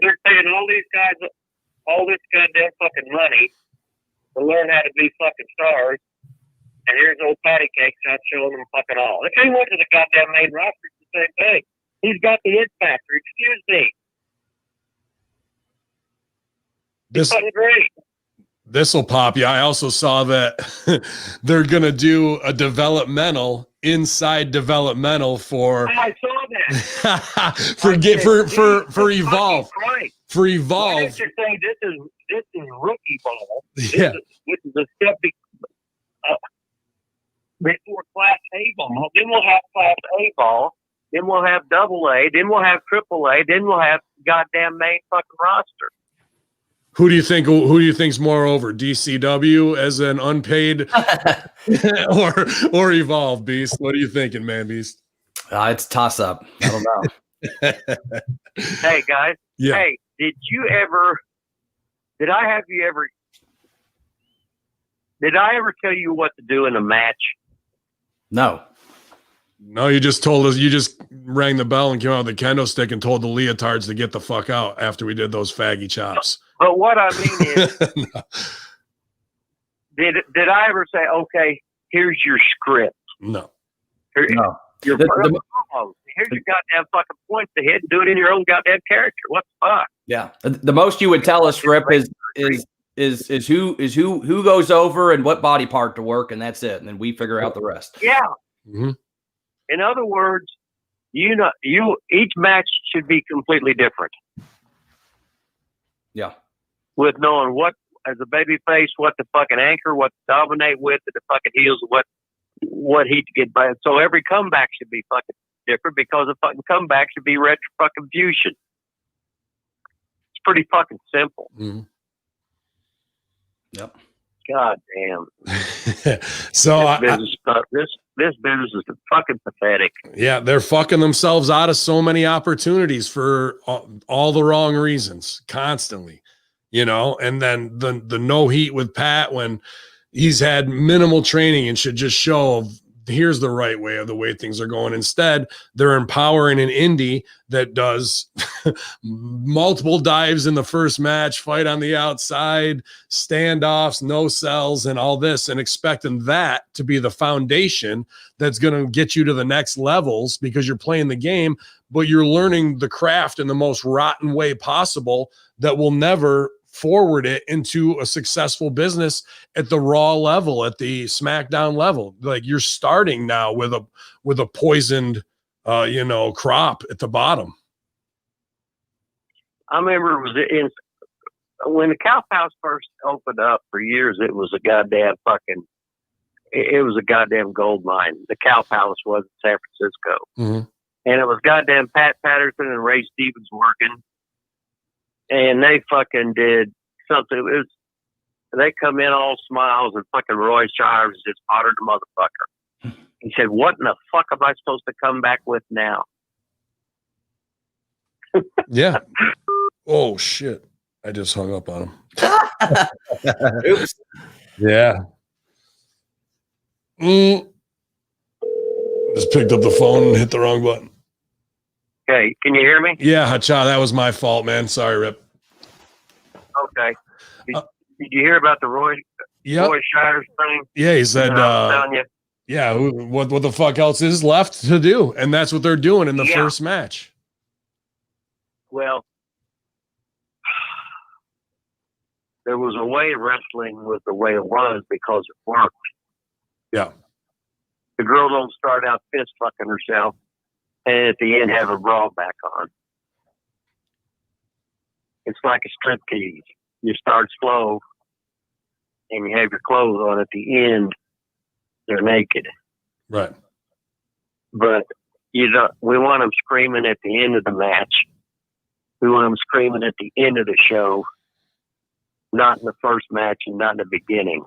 They're paying all these guys all this goddamn fucking money to learn how to be fucking stars, and here's old patty cakes not showing them fucking all. If he went to the goddamn main roster, it's the same thing. He's got the it factor. Excuse me. He's fucking great. This will pop you. I also saw that they're gonna do a developmental inside developmental for. I saw that. for Evolve. For Evolve. Why didn't you say this is rookie ball? Yeah. Which is a step before Class A ball. Then we'll have Class A ball. Then we'll have Double A. Then we'll have Triple A. Then we'll have goddamn main fucking roster. Who do you think's more over, DCW as an unpaid or Evolve, Beast? What are you thinking, man, Beast? It's toss up. I don't know. Hey guys. Yeah. Hey, did I ever tell you what to do in a match? No, you just told us, you just rang the bell and came out with the kendo stick and told the leotards to get the fuck out after we did those faggy chops. But what I mean is, no. Did I ever say, okay, here's your script? No. Here's your goddamn fucking points to hit and do it in your own goddamn character. What the fuck? Yeah. The most you would tell us, Rip, is who goes over and what body part to work, and that's it. And then we figure out the rest. Yeah. Mm-hmm. In other words, each match should be completely different. Yeah. With knowing what, as a baby face, what to fucking anchor, what to dominate with, and the fucking heels, what heat to get by. So every comeback should be fucking different because a fucking comeback should be retro fucking fusion. It's pretty fucking simple. Mm-hmm. Yep. God damn. So this business is fucking pathetic. Yeah, they're fucking themselves out of so many opportunities for all the wrong reasons constantly, and then the no heat with Pat when he's had minimal training and should just show here's the right way of the way things are going. Instead, they're empowering an indie that does multiple dives in the first match, fight on the outside, standoffs, no cells, and all this, and expecting that to be the foundation that's going to get you to the next levels because you're playing the game, but you're learning the craft in the most rotten way possible that will never forward it into a successful business at the Raw level, at the SmackDown level. Like you're starting now with a poisoned, crop at the bottom. I remember when the Cow House first opened up for years, it was a goddamn gold mine. The Cow Palace was in San Francisco. Mm-hmm. And it was goddamn Pat Patterson and Ray Stevens working. And they fucking did something. They come in all smiles, and fucking Roy Shires just hotter the motherfucker. He said, "What in the fuck am I supposed to come back with now?" Yeah. Oh shit! I just hung up on him. Oops. Yeah. Just picked up the phone and hit the wrong button. Okay, can you hear me? Yeah, Hacha, that was my fault, man. Sorry, Rip. Okay. Did you hear about the Roy Shires thing? Yeah, he said, yeah, what the fuck else is left to do? And that's what they're doing in the first match. Well, there was a way wrestling was the way it was because it worked. Yeah. The girl don't start out fist fucking herself and at the end have her bra back on. It's like a striptease. You start slow and you have your clothes on. At the end, they're naked. Right. But we want them screaming at the end of the match. We want them screaming at the end of the show, not in the first match and not in the beginning.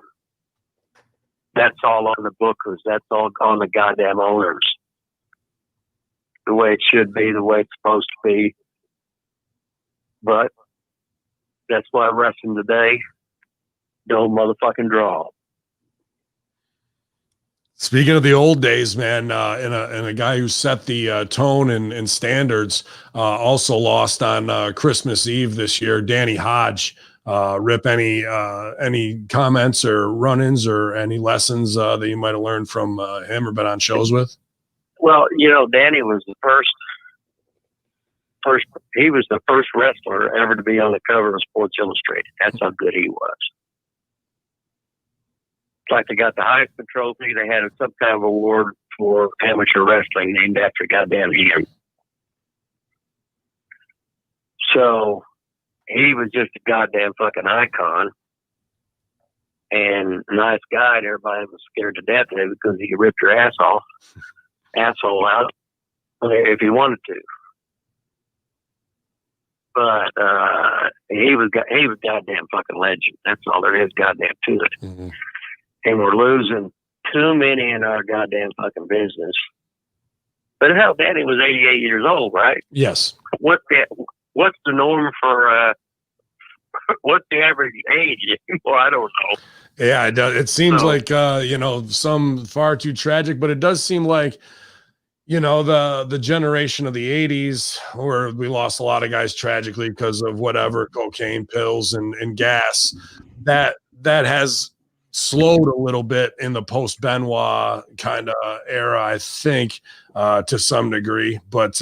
That's all on the bookers. That's all on the goddamn owners. The way it should be, the way it's supposed to be. But that's why wrestling today don't motherfucking draw. Speaking of the old days, man, and a guy who set the tone and standards also lost on Christmas Eve this year, Danny Hodge. Rip, any comments or run-ins or any lessons that you might have learned from him or been on shows with? Well, Danny was the first. He was the first wrestler ever to be on the cover of Sports Illustrated. That's how good he was. It's like they got the Heisman Trophy. They had some kind of award for amateur wrestling named after goddamn him. So he was just a goddamn fucking icon and a nice guy. And everybody was scared to death of him because he could rip your asshole out if he wanted to. But he was goddamn fucking legend. That's all there is goddamn to it. Mm-hmm. And we're losing too many in our goddamn fucking business. But hell, Danny was 88 years old, right? Yes. What's the norm for what's the average age? Well, I don't know. Yeah, it does. It seems like some far too tragic, but it does seem like the generation of the 80s where we lost a lot of guys tragically because of whatever, cocaine, pills, and gas, that has slowed a little bit in the post Benoit kind of era, I think, to some degree. But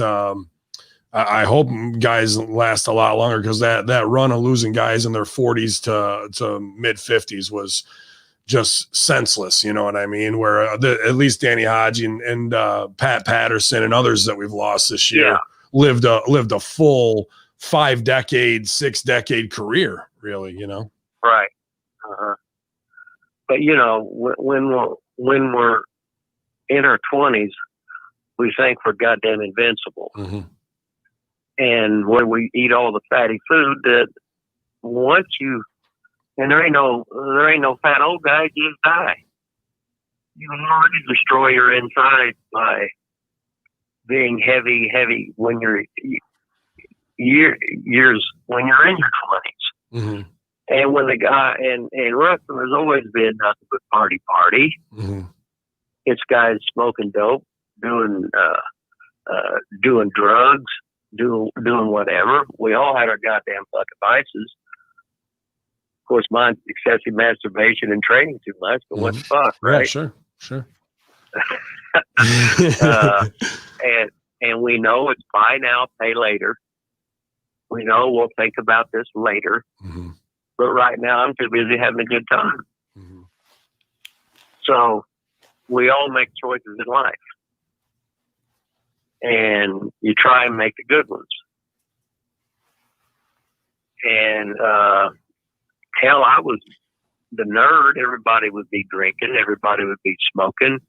I hope guys last a lot longer because that run of losing guys in their 40s to mid 50s was just senseless. You know what I mean? Where at least Danny Hodge and Pat Patterson and others that we've lost this year lived a full 5-decade, 6-decade career, really, you know? Right. But, you know, when we're in our 20s, we think we're goddamn invincible. Mm-hmm. And when we eat all the fatty food, that once you, and there ain't no fat old guy, you just die. You already destroy your inside by being heavy when you're when you're in your 20s. Mm-hmm. And when the guy, and wrestling has always been nothing but party. Mm-hmm. It's guys smoking dope, doing drugs, doing whatever. We all had our goddamn fucking vices. Of course, mine's excessive masturbation and training too much, but what the fuck, right? Yeah, sure. And we know it's buy now, pay later. We know we'll think about this later. Mm-hmm. But right now, I'm too busy having a good time. Mm-hmm. So we all make choices in life. And you try and make the good ones. And hell, I was the nerd. Everybody would be drinking. Everybody would be smoking.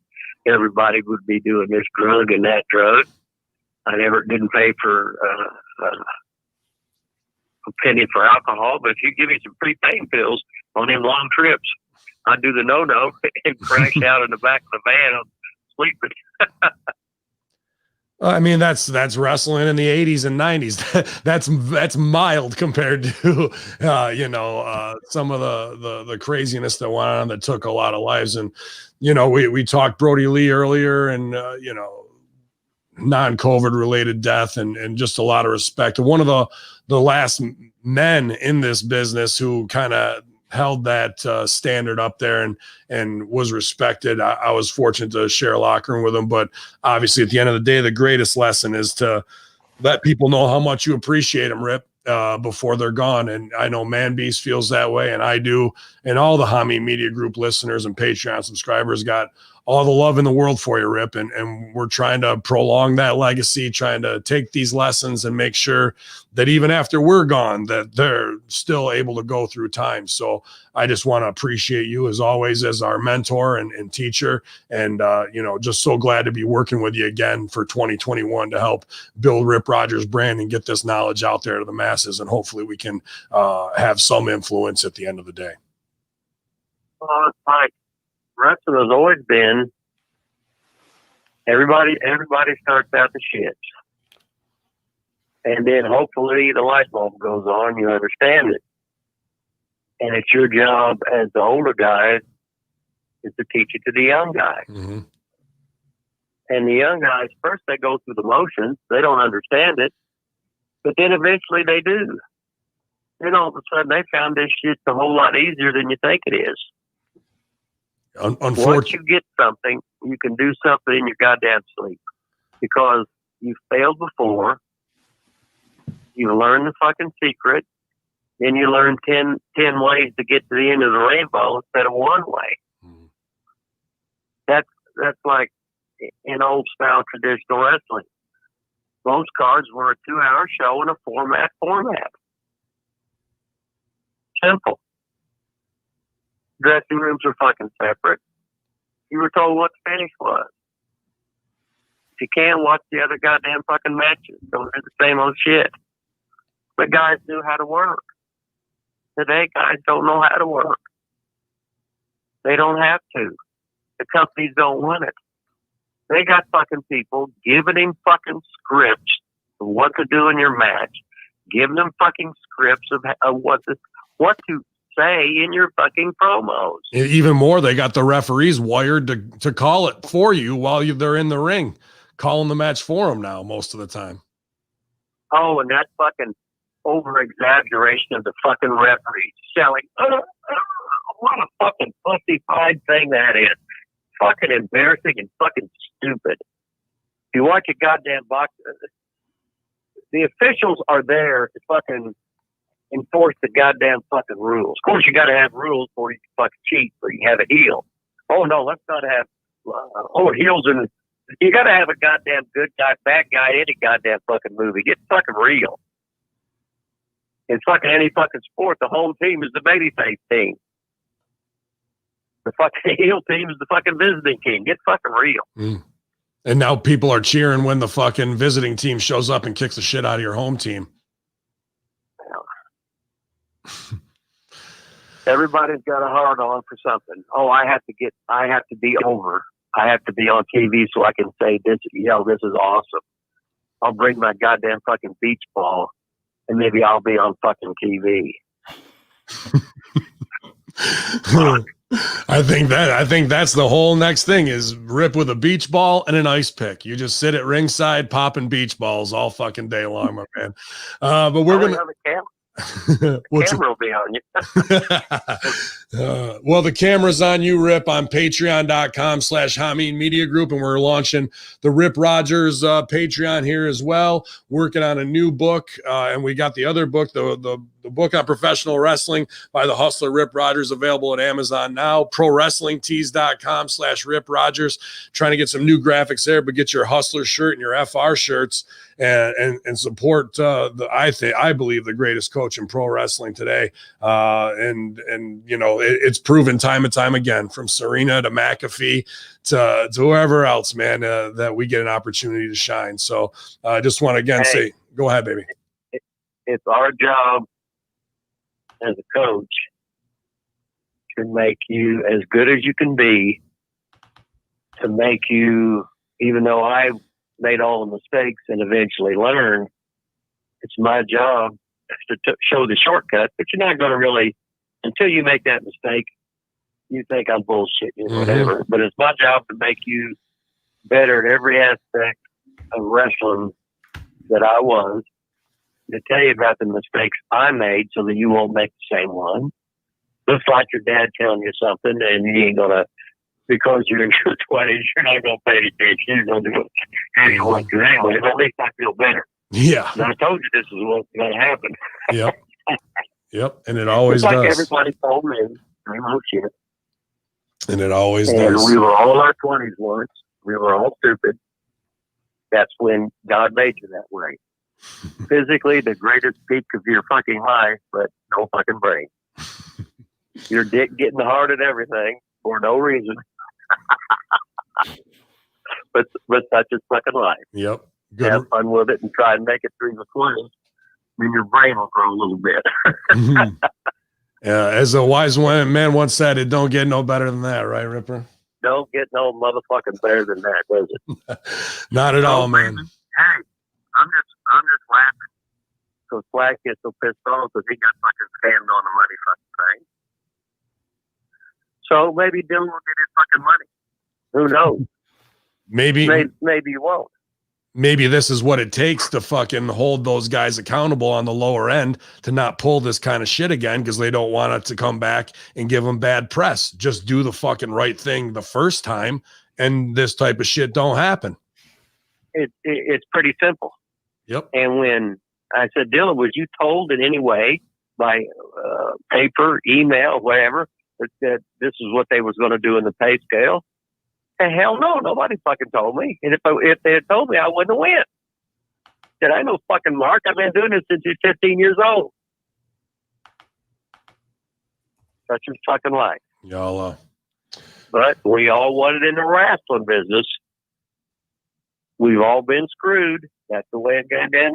Everybody would be doing this drug and that drug. I never didn't pay for a penny for alcohol, but if you give me some free pain pills on them long trips, I'd do the no-no and crash out in the back of the van sleeping. I mean, that's wrestling in the 80s and 90s. That's mild compared to, some of the craziness that went on that took a lot of lives. And, you know, we talked Brodie Lee earlier and, non-COVID related death and just a lot of respect. And one of the last men in this business who kind of held that standard up there and was respected. I was fortunate to share a locker room with him, but obviously at the end of the day, the greatest lesson is to let people know how much you appreciate them, Rip, before they're gone. And I know Man Beast feels that way, and I do. And all the Hamin Media Group listeners and Patreon subscribers got all the love in the world for you, Rip. And we're trying to prolong that legacy, trying to take these lessons and make sure that even after we're gone, that they're still able to go through time. So I just want to appreciate you as always as our mentor and teacher. And, just so glad to be working with you again for 2021 to help build Rip Rogers' brand and get this knowledge out there to the masses. And hopefully we can have some influence at the end of the day. Well, it's like wrestling has always been everybody starts out the shits. And then hopefully the light bulb goes on, you understand it. And it's your job as the older guys is to teach it to the young guys. Mm-hmm. And the young guys, first they go through the motions, they don't understand it, but then eventually they do. Then all of a sudden they found this shit's a whole lot easier than you think it is. Once you get something, you can do something in your goddamn sleep because you failed before. You learn the fucking secret. Then you learn 10 ways to get to the end of the rainbow instead of one way. Mm-hmm. That's like in old style traditional wrestling. Most cards were a 2-hour show in a format. Simple. Dressing rooms are fucking separate. You were told what the finish was. If you can, watch the other goddamn fucking matches. Don't do the same old shit. But guys knew how to work. Today, guys don't know how to work. They don't have to. The companies don't want it. They got fucking people giving him fucking scripts of what to do in your match, giving them fucking scripts of what to say in your fucking promos. Even more, they got the referees wired to call it for you while they're in the ring, calling the match for them now most of the time. Oh, and that fucking over-exaggeration of the fucking referees selling. What a fucking pussy-fied thing that is. Fucking embarrassing and fucking stupid. If you watch a goddamn box, the officials are there to fucking enforce the goddamn fucking rules. Of course, you got to have rules before you can fucking cheat, so you have a heel. Oh no, let's not have heels, and you got to have a goddamn good guy, bad guy in any goddamn fucking movie. Get fucking real. In fucking any fucking sport, the home team is the babyface team. The fucking heel team is the fucking visiting team. Get fucking real. Mm. And now people are cheering when the fucking visiting team shows up and kicks the shit out of your home team. Everybody's got a hard on for something. Oh, I have to be over. I have to be on TV so I can say this. This is awesome. I'll bring my goddamn fucking beach ball, and maybe I'll be on fucking TV. I think that's the whole next thing is Rip with a beach ball and an ice pick. You just sit at ringside popping beach balls all fucking day long, my man. But we're gonna. The camera will be on you. Well, the camera's on you, Rip, on patreon.com/Hamin Media Group, and we're launching the Rip Rogers Patreon here as well, working on a new book, and we got the other book, the book on professional wrestling by the hustler Rip Rogers, available at Amazon now. ProWrestlingTees.com/Rip Rogers, trying to get some new graphics there, but get your hustler shirt and your FR shirts and support I believe the greatest coach in pro wrestling today. And it's proven time and time again, from Serena to McAfee to whoever else, man, that we get an opportunity to shine. So I just want to again say, go ahead, baby. It's our job as a coach to make you as good as you can be, to make you, even though I made all the mistakes and eventually learn, it's my job to show the shortcut, but you're not going to really, until you make that mistake, you think I'm bullshitting or whatever. But it's my job to make you better at every aspect of wrestling that I was, to tell you about the mistakes I made so that you won't make the same one. Looks like your dad telling you something and you ain't going to, because you're in your 20s, you're not going to pay any attention. You're going to do it how you want to anyway. But at least I feel better. Yeah. And I told you this is what's going to happen. Yep. Yep. And it always it's like does. Everybody told me, shit. And it always and does. We were all in our 20s once. We were all stupid. That's when God made you that way. Physically, the greatest peak of your fucking life, but no fucking brain. Your dick getting hard and everything for no reason. but such is fucking life. Yep. Good. Have fun with it and try and make it through the 20s. Then your brain will grow a little bit. As a wise man once said, it don't get no better than that, right, Ripper? Don't get no motherfucking better than that, does it? Not at all, man. Hey, I'm just laughing. So Slack gets so pissed off because he got fucking scammed on the money fucking thing. So maybe Dylan will get his fucking money. Who knows? Maybe you won't. Maybe this is what it takes to fucking hold those guys accountable on the lower end to not pull this kind of shit again, because they don't want it to come back and give them bad press. Just do the fucking right thing the first time, and this type of shit don't happen. It's pretty simple. Yep. And when I said, Dylan, was you told in any way by paper, email, whatever, that this is what they was going to do in the pay scale? Hell no, nobody fucking told me. And if they had told me, I wouldn't have went. Said, I know fucking Mark. I've been doing this since he's 15 years old. Such is fucking life. Y'all. But we all wanted in the wrestling business. We've all been screwed. That's the way it got down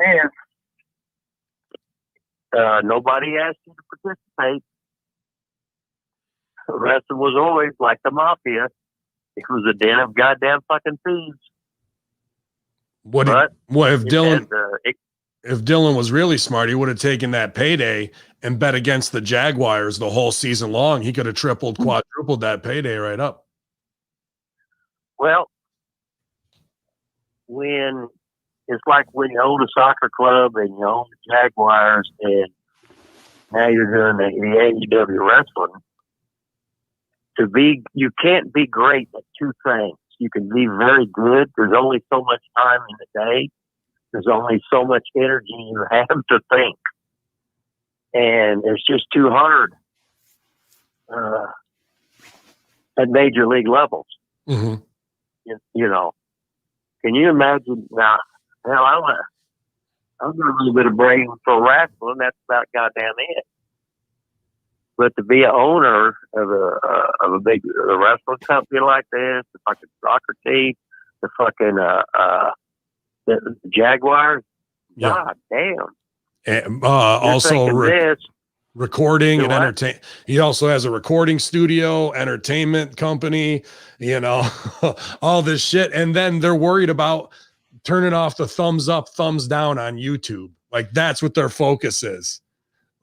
here. Nobody asked you to participate. Wrestling was always like the mafia. It was a den of goddamn fucking thieves. If Dylan was really smart, he would have taken that payday and bet against the Jaguars the whole season long. He could have tripled, quadrupled that payday right up. Well, when it's like when you own a soccer club and you own the Jaguars and now you're doing the AEW wrestling. You can't be great at two things. You can be very good. There's only so much time in the day. There's only so much energy you have to think. and it's just too hard at major league levels. Mm-hmm. You know, can you imagine now? Hell, I've got a little bit of brain for wrestling. That's about goddamn it. But to be an owner of a big wrestling company like this, the fucking soccer team, the fucking the Jaguars, god damn. And also recording and entertain. He also has a recording studio, entertainment company, you know, all this shit. And then they're worried about turning off the thumbs up, thumbs down on YouTube. Like that's what their focus is.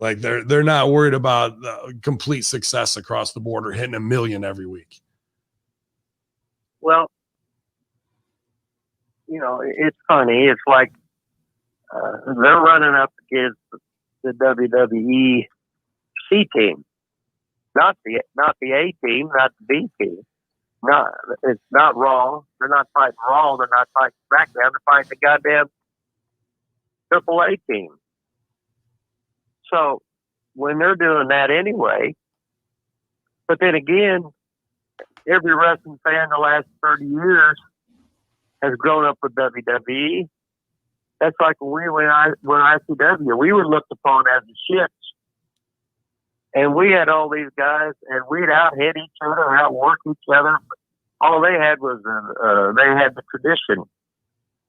Like they're not worried about complete success across the board or hitting 1 million every week. Well, you know, it's funny. It's like they're running up against the WWE C team, not the A team, not the B team. It's not Raw. They're not fighting Raw. They're not fighting SmackDown. They're fighting the goddamn AAA team. So when they're doing that anyway, but then again, every wrestling fan the last 30 years has grown up with WWE. That's like when we were ICW. We were looked upon as the shits. And we had all these guys, and we'd out-hit each other, outwork each other. All they had was they had the tradition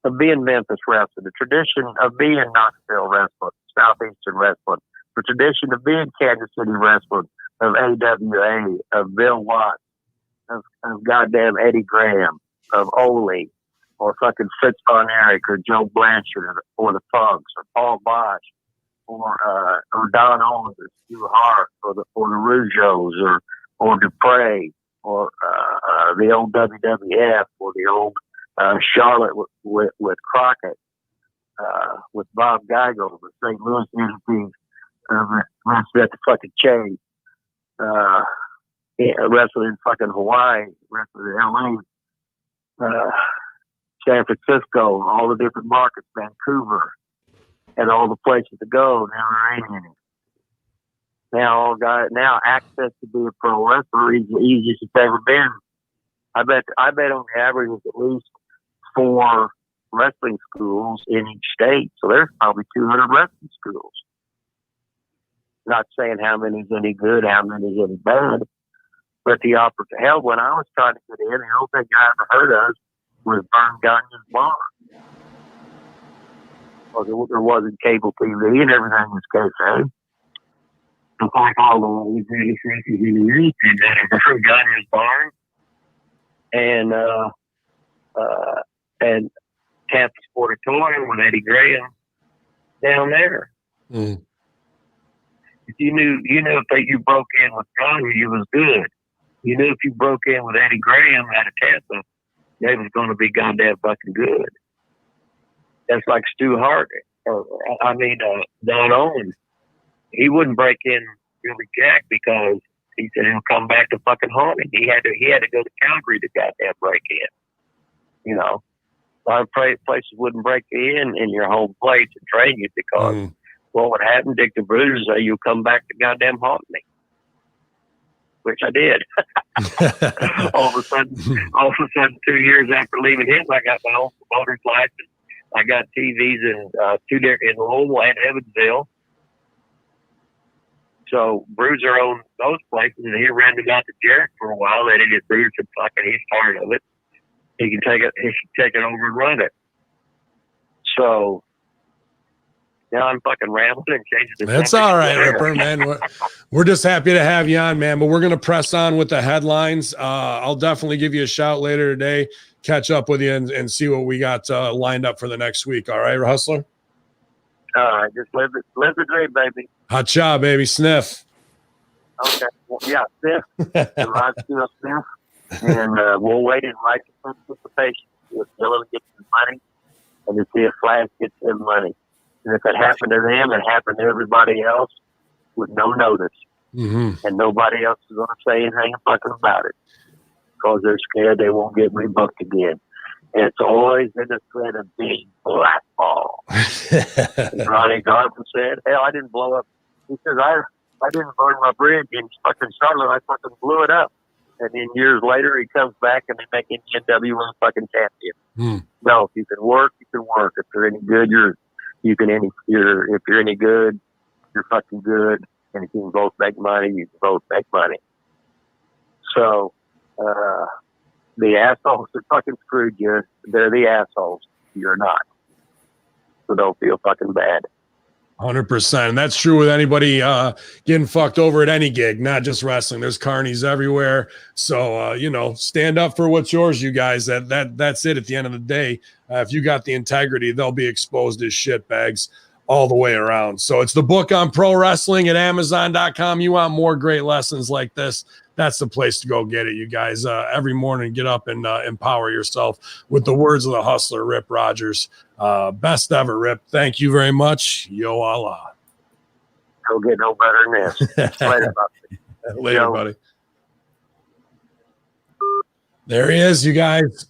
of being Memphis wrestling, the tradition of being Knoxville wrestling, Southeastern wrestling, the tradition of being Kansas City wrestling, of AWA, of Bill Watts, of goddamn Eddie Graham, of Ole, or fucking Fritz Von Erich, or Joe Blanchard, or the Pugs, or Paul Bosch, or Don Owens, or Stu Hart, or the Rougeos, or Dupre, or the old WWF, or the old Charlotte with Crockett, with Bob Geigel, the St. Louis entities, wrestling at the fucking chain, wrestling in fucking Hawaii, wrestling in LA, San Francisco, all the different markets, Vancouver, and all the places to go. Now there ain't any. Now access to be a pro wrestler is the easiest it's ever been. I bet on the average there's at least 4 wrestling schools in each state. So there's probably 200 wrestling schools. Not saying how many is any good, how many is any bad, but the opportunity. Hell, when I was trying to get in, the only thing I ever heard of was Vern Gagne's Bar. Well, there wasn't cable TV and everything was kayfabe. It's like all the greatest wrestlers in the world came down at Vern Gagne's Barn and Tampa Territorial with Eddie Graham down there. Mm. If you knew if you broke in with Gagne, you was good. You knew if you broke in with Eddie Graham out of Tampa, they was going to be goddamn fucking good. That's like Stu Hart, Don Owens. He wouldn't break in Billy Jack because he said he'll come back to fucking haunt him. He had to go to Calgary to goddamn break in. You know, a lot of places wouldn't break you in your home place and train you because what would happen? Dick the Bruiser say you'll come back to goddamn haunt me, which I did. all of a sudden, 2 years after leaving him, I got my own promoter's license. I got TVs in Louisville and Evansville. So Bruiser owned those places, and he rented out to Jarrett for a while. Then he just Bruiser said, "Fucking, he's tired of it. He can take it. He can take it over and run it." So now I'm fucking rambling and changing the That's all right, Ripper, man. We're just happy to have you on, man. But we're going to press on with the headlines. I'll definitely give you a shout later today, catch up with you and see what we got lined up for the next week. All right, Hustler? All right, just live the dream, baby. Hot job, baby. Sniff. Okay. Well, yeah, sniff. Rod still sniff. And we'll wait in righteous anticipation to see if Dylan gets some money and to see if Flash gets some money. And if it happened to them, it happened to everybody else with no notice. Mm-hmm. And nobody else is going to say anything fucking about it because they're scared they won't get rebooked again. And it's always been a threat of being blackballed. Ronnie Garvin said, hell, I didn't blow up He says, I didn't burn my bridge in fucking Charlotte. I fucking blew it up. And then years later, he comes back and they make him NWA fucking champion. No, if you can work, you can work. If you're any good, if you're any good, you're fucking good. And if you can both make money, you can both make money. So, the assholes that fucking screwed you, they're the assholes. You're not. So don't feel fucking bad. 100%. And that's true with anybody getting fucked over at any gig, not just wrestling. There's carnies everywhere. So, stand up for what's yours, you guys. That's it at the end of the day. If you got the integrity, they'll be exposed as shitbags all the way around. So it's the book on pro wrestling at Amazon.com. You want more great lessons like this? That's the place to go get it, you guys. Every morning, get up and empower yourself with the words of the hustler, Rip Rogers. Best ever, Rip. Thank you very much. Yo Allah. Don't get no better than this. Later, Later, buddy. There he is, you guys.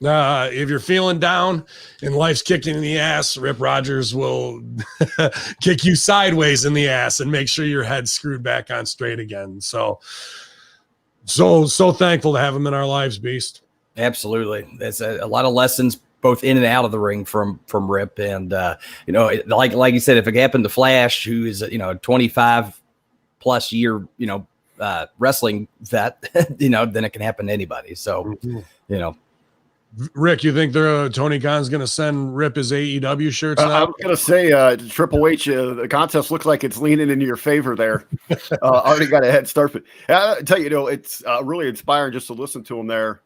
If you're feeling down and life's kicking in the ass, Rip Rogers will kick you sideways in the ass and make sure your head's screwed back on straight again. So thankful to have him in our lives, Beast. Absolutely. There's a lot of lessons both in and out of the ring from Rip. And, like you said, if it happened to Flash, who is, a 25 plus year, wrestling vet, then it can happen to anybody. So, Rick, you think Tony Khan's going to send Rip his AEW shirts now? I was going to say, Triple H, the contest looks like it's leaning into your favor there. Already got a head start. But I tell you, it's really inspiring just to listen to him there.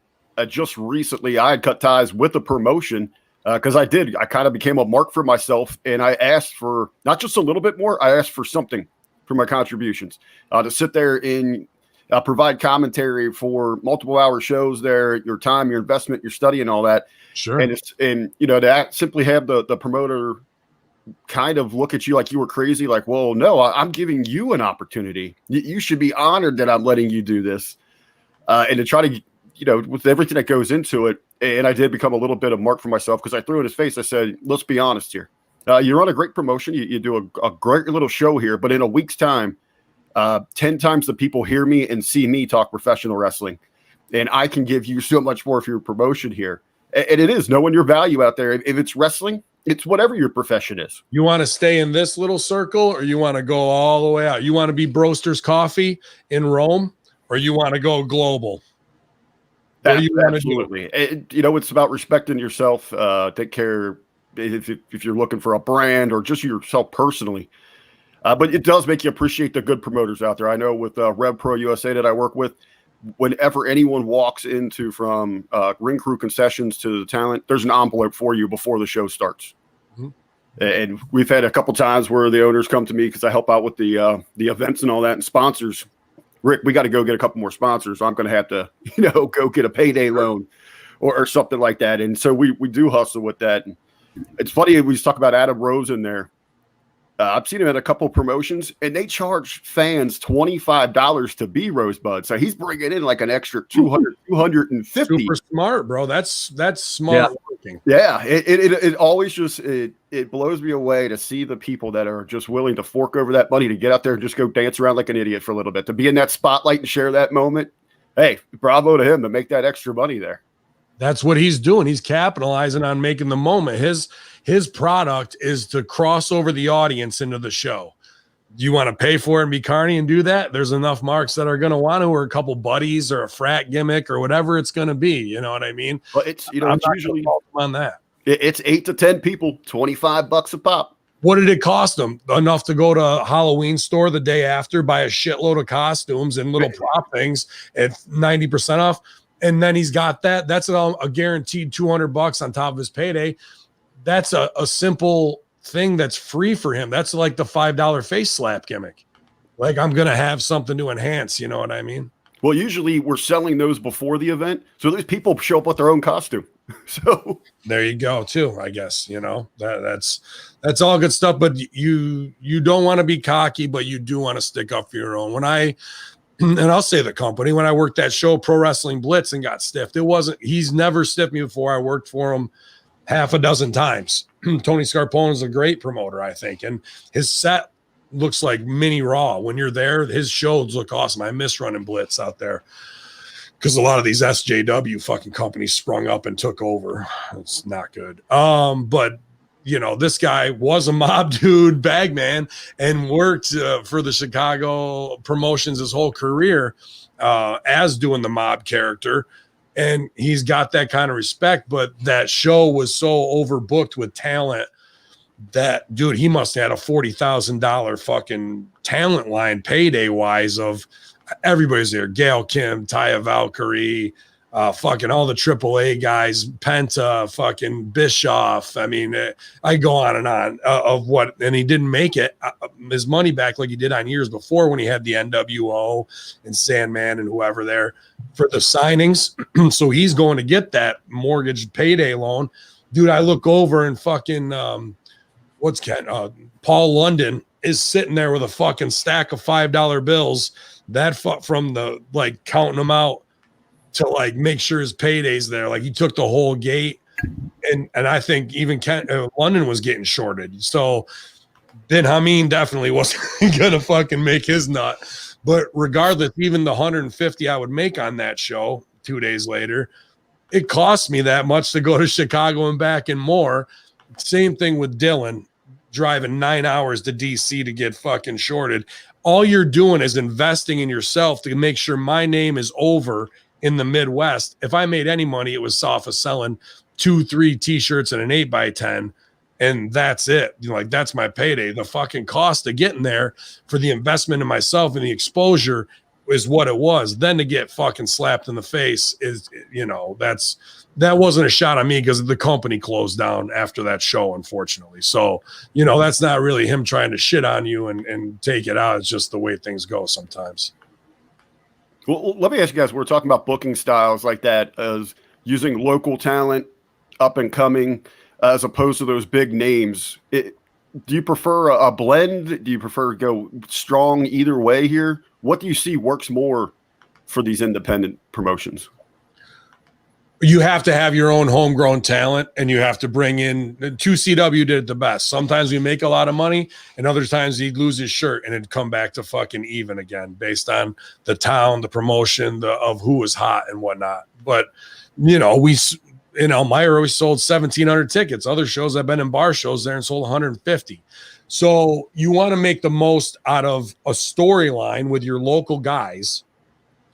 Just recently, I had cut ties with the promotion because I kind of became a mark for myself. And I asked for not just a little bit more, I asked for something for my contributions to sit there and provide commentary for multiple hour shows there, your time, your investment, your study and all that. Sure. And to simply have the promoter kind of look at you like you were crazy, like, well, no, I'm giving you an opportunity. You should be honored that I'm letting you do this. And to try to, with everything that goes into it. And I did become a little bit of mark for myself because I threw in his face. I said, let's be honest here. You run a great promotion. You do a great little show here, but in a week's time, 10 times the people hear me and see me talk professional wrestling. And I can give you so much more for your promotion here. And it is knowing your value out there. If it's wrestling, it's whatever your profession is. You want to stay in this little circle or you want to go all the way out? You want to be Broster's Coffee in Rome or you want to go global? Absolutely. It's about respecting yourself. Take care if you're looking for a brand or just yourself personally. But it does make you appreciate the good promoters out there. I know with Rev Pro USA that I work with, whenever anyone walks into from ring crew concessions to the talent, there's an envelope for you before the show starts. Mm-hmm. And we've had a couple times where the owners come to me because I help out with the events and all that and sponsors. Rick, we got to go get a couple more sponsors. So I'm going to have to, go get a payday loan or something like that. And so we do hustle with that. And it's funny, we talk about Adam Rose in there. I've seen him at a couple of promotions, and they charge fans $25 to be Rosebud. So he's bringing in like an extra 200, 250. Super smart, bro. That's smart working. Yeah, it always just it blows me away to see the people that are just willing to fork over that money to get out there and just go dance around like an idiot for a little bit, to be in that spotlight and share that moment. Hey, bravo to him to make that extra money there. That's what he's doing. He's capitalizing on making the moment. His product is to cross over the audience into the show. Do you want to pay for it and be carny and do that? There's enough marks that are going to want to, or a couple buddies or a frat gimmick or whatever it's going to be. You know what I mean? Well, it's usually on that. It's 8 to 10 people, $25 a pop. What did it cost them? Enough to go to a Halloween store the day after, buy a shitload of costumes and little prop things at 90% off. And then he's got that. That's a guaranteed $200 on top of his payday. That's a simple thing that's free for him. That's like the $5 face slap gimmick. Like, I'm going to have something to enhance. You know what I mean? Well, usually we're selling those before the event. So these people show up with their own costume. So there you go too, I guess, that's all good stuff. But you don't want to be cocky, but you do want to stick up for your own. And I'll say the company, when I worked that show, Pro Wrestling Blitz, and got stiffed, he's never stiffed me before. I worked for him half a dozen times. Tony Scarpone is a great promoter, I think. And his set looks like mini Raw. When you're there, his shows look awesome. I miss running Blitz out there because a lot of these SJW fucking companies sprung up and took over. It's not good. But you know, this guy was a mob dude, bagman, and worked for the Chicago promotions his whole career as doing the mob character. And he's got that kind of respect, but that show was so overbooked with talent that, dude, he must have had a $40,000 fucking talent line payday wise of everybody's there. Gail Kim, Taya Valkyrie, fucking all the AAA guys, Penta, fucking Bischoff. I mean, I go on and on of what, and he didn't make it his money back like he did on years before when he had the NWO and Sandman and whoever there for the signings. So he's going to get that mortgage payday loan. Dude, I look over and fucking, Paul London is sitting there with a fucking stack of $5 bills that from the, like, counting them out to like make sure his payday's there. Like he took the whole gate, and I think even London was getting shorted. So then Hamin definitely wasn't gonna fucking make his nut. But regardless, even the 150 I would make on that show 2 days later, it cost me that much to go to Chicago and back and more. Same thing with Dylan driving 9 hours to DC to get fucking shorted. All you're doing is investing in yourself to make sure my name is over in the Midwest. If I made any money, it was off of selling 2-3 t-shirts and an 8x10. And that's it. You know, like that's my payday. The fucking cost of getting there for the investment in myself and the exposure is what it was. Then to get fucking slapped in the face is, you know, that wasn't a shot on me because the company closed down after that show, unfortunately. So, you know, that's not really him trying to shit on you and take it out. It's just the way things go sometimes. Well, let me ask you guys, we're talking about booking styles like that as using local talent, up and coming, as opposed to those big names. Do you prefer a blend? Do you prefer to go strong either way here? What do you see works more for these independent promotions? You have to have your own homegrown talent, and you have to bring in 2CW did it the best. Sometimes we make a lot of money, and other times he'd lose his shirt and it'd come back to fucking even again based on the town, the promotion, of who was hot and whatnot. But, you know, we in Elmira, we sold 1,700 tickets. Other shows I've been in bar shows there and sold 150. So you want to make the most out of a storyline with your local guys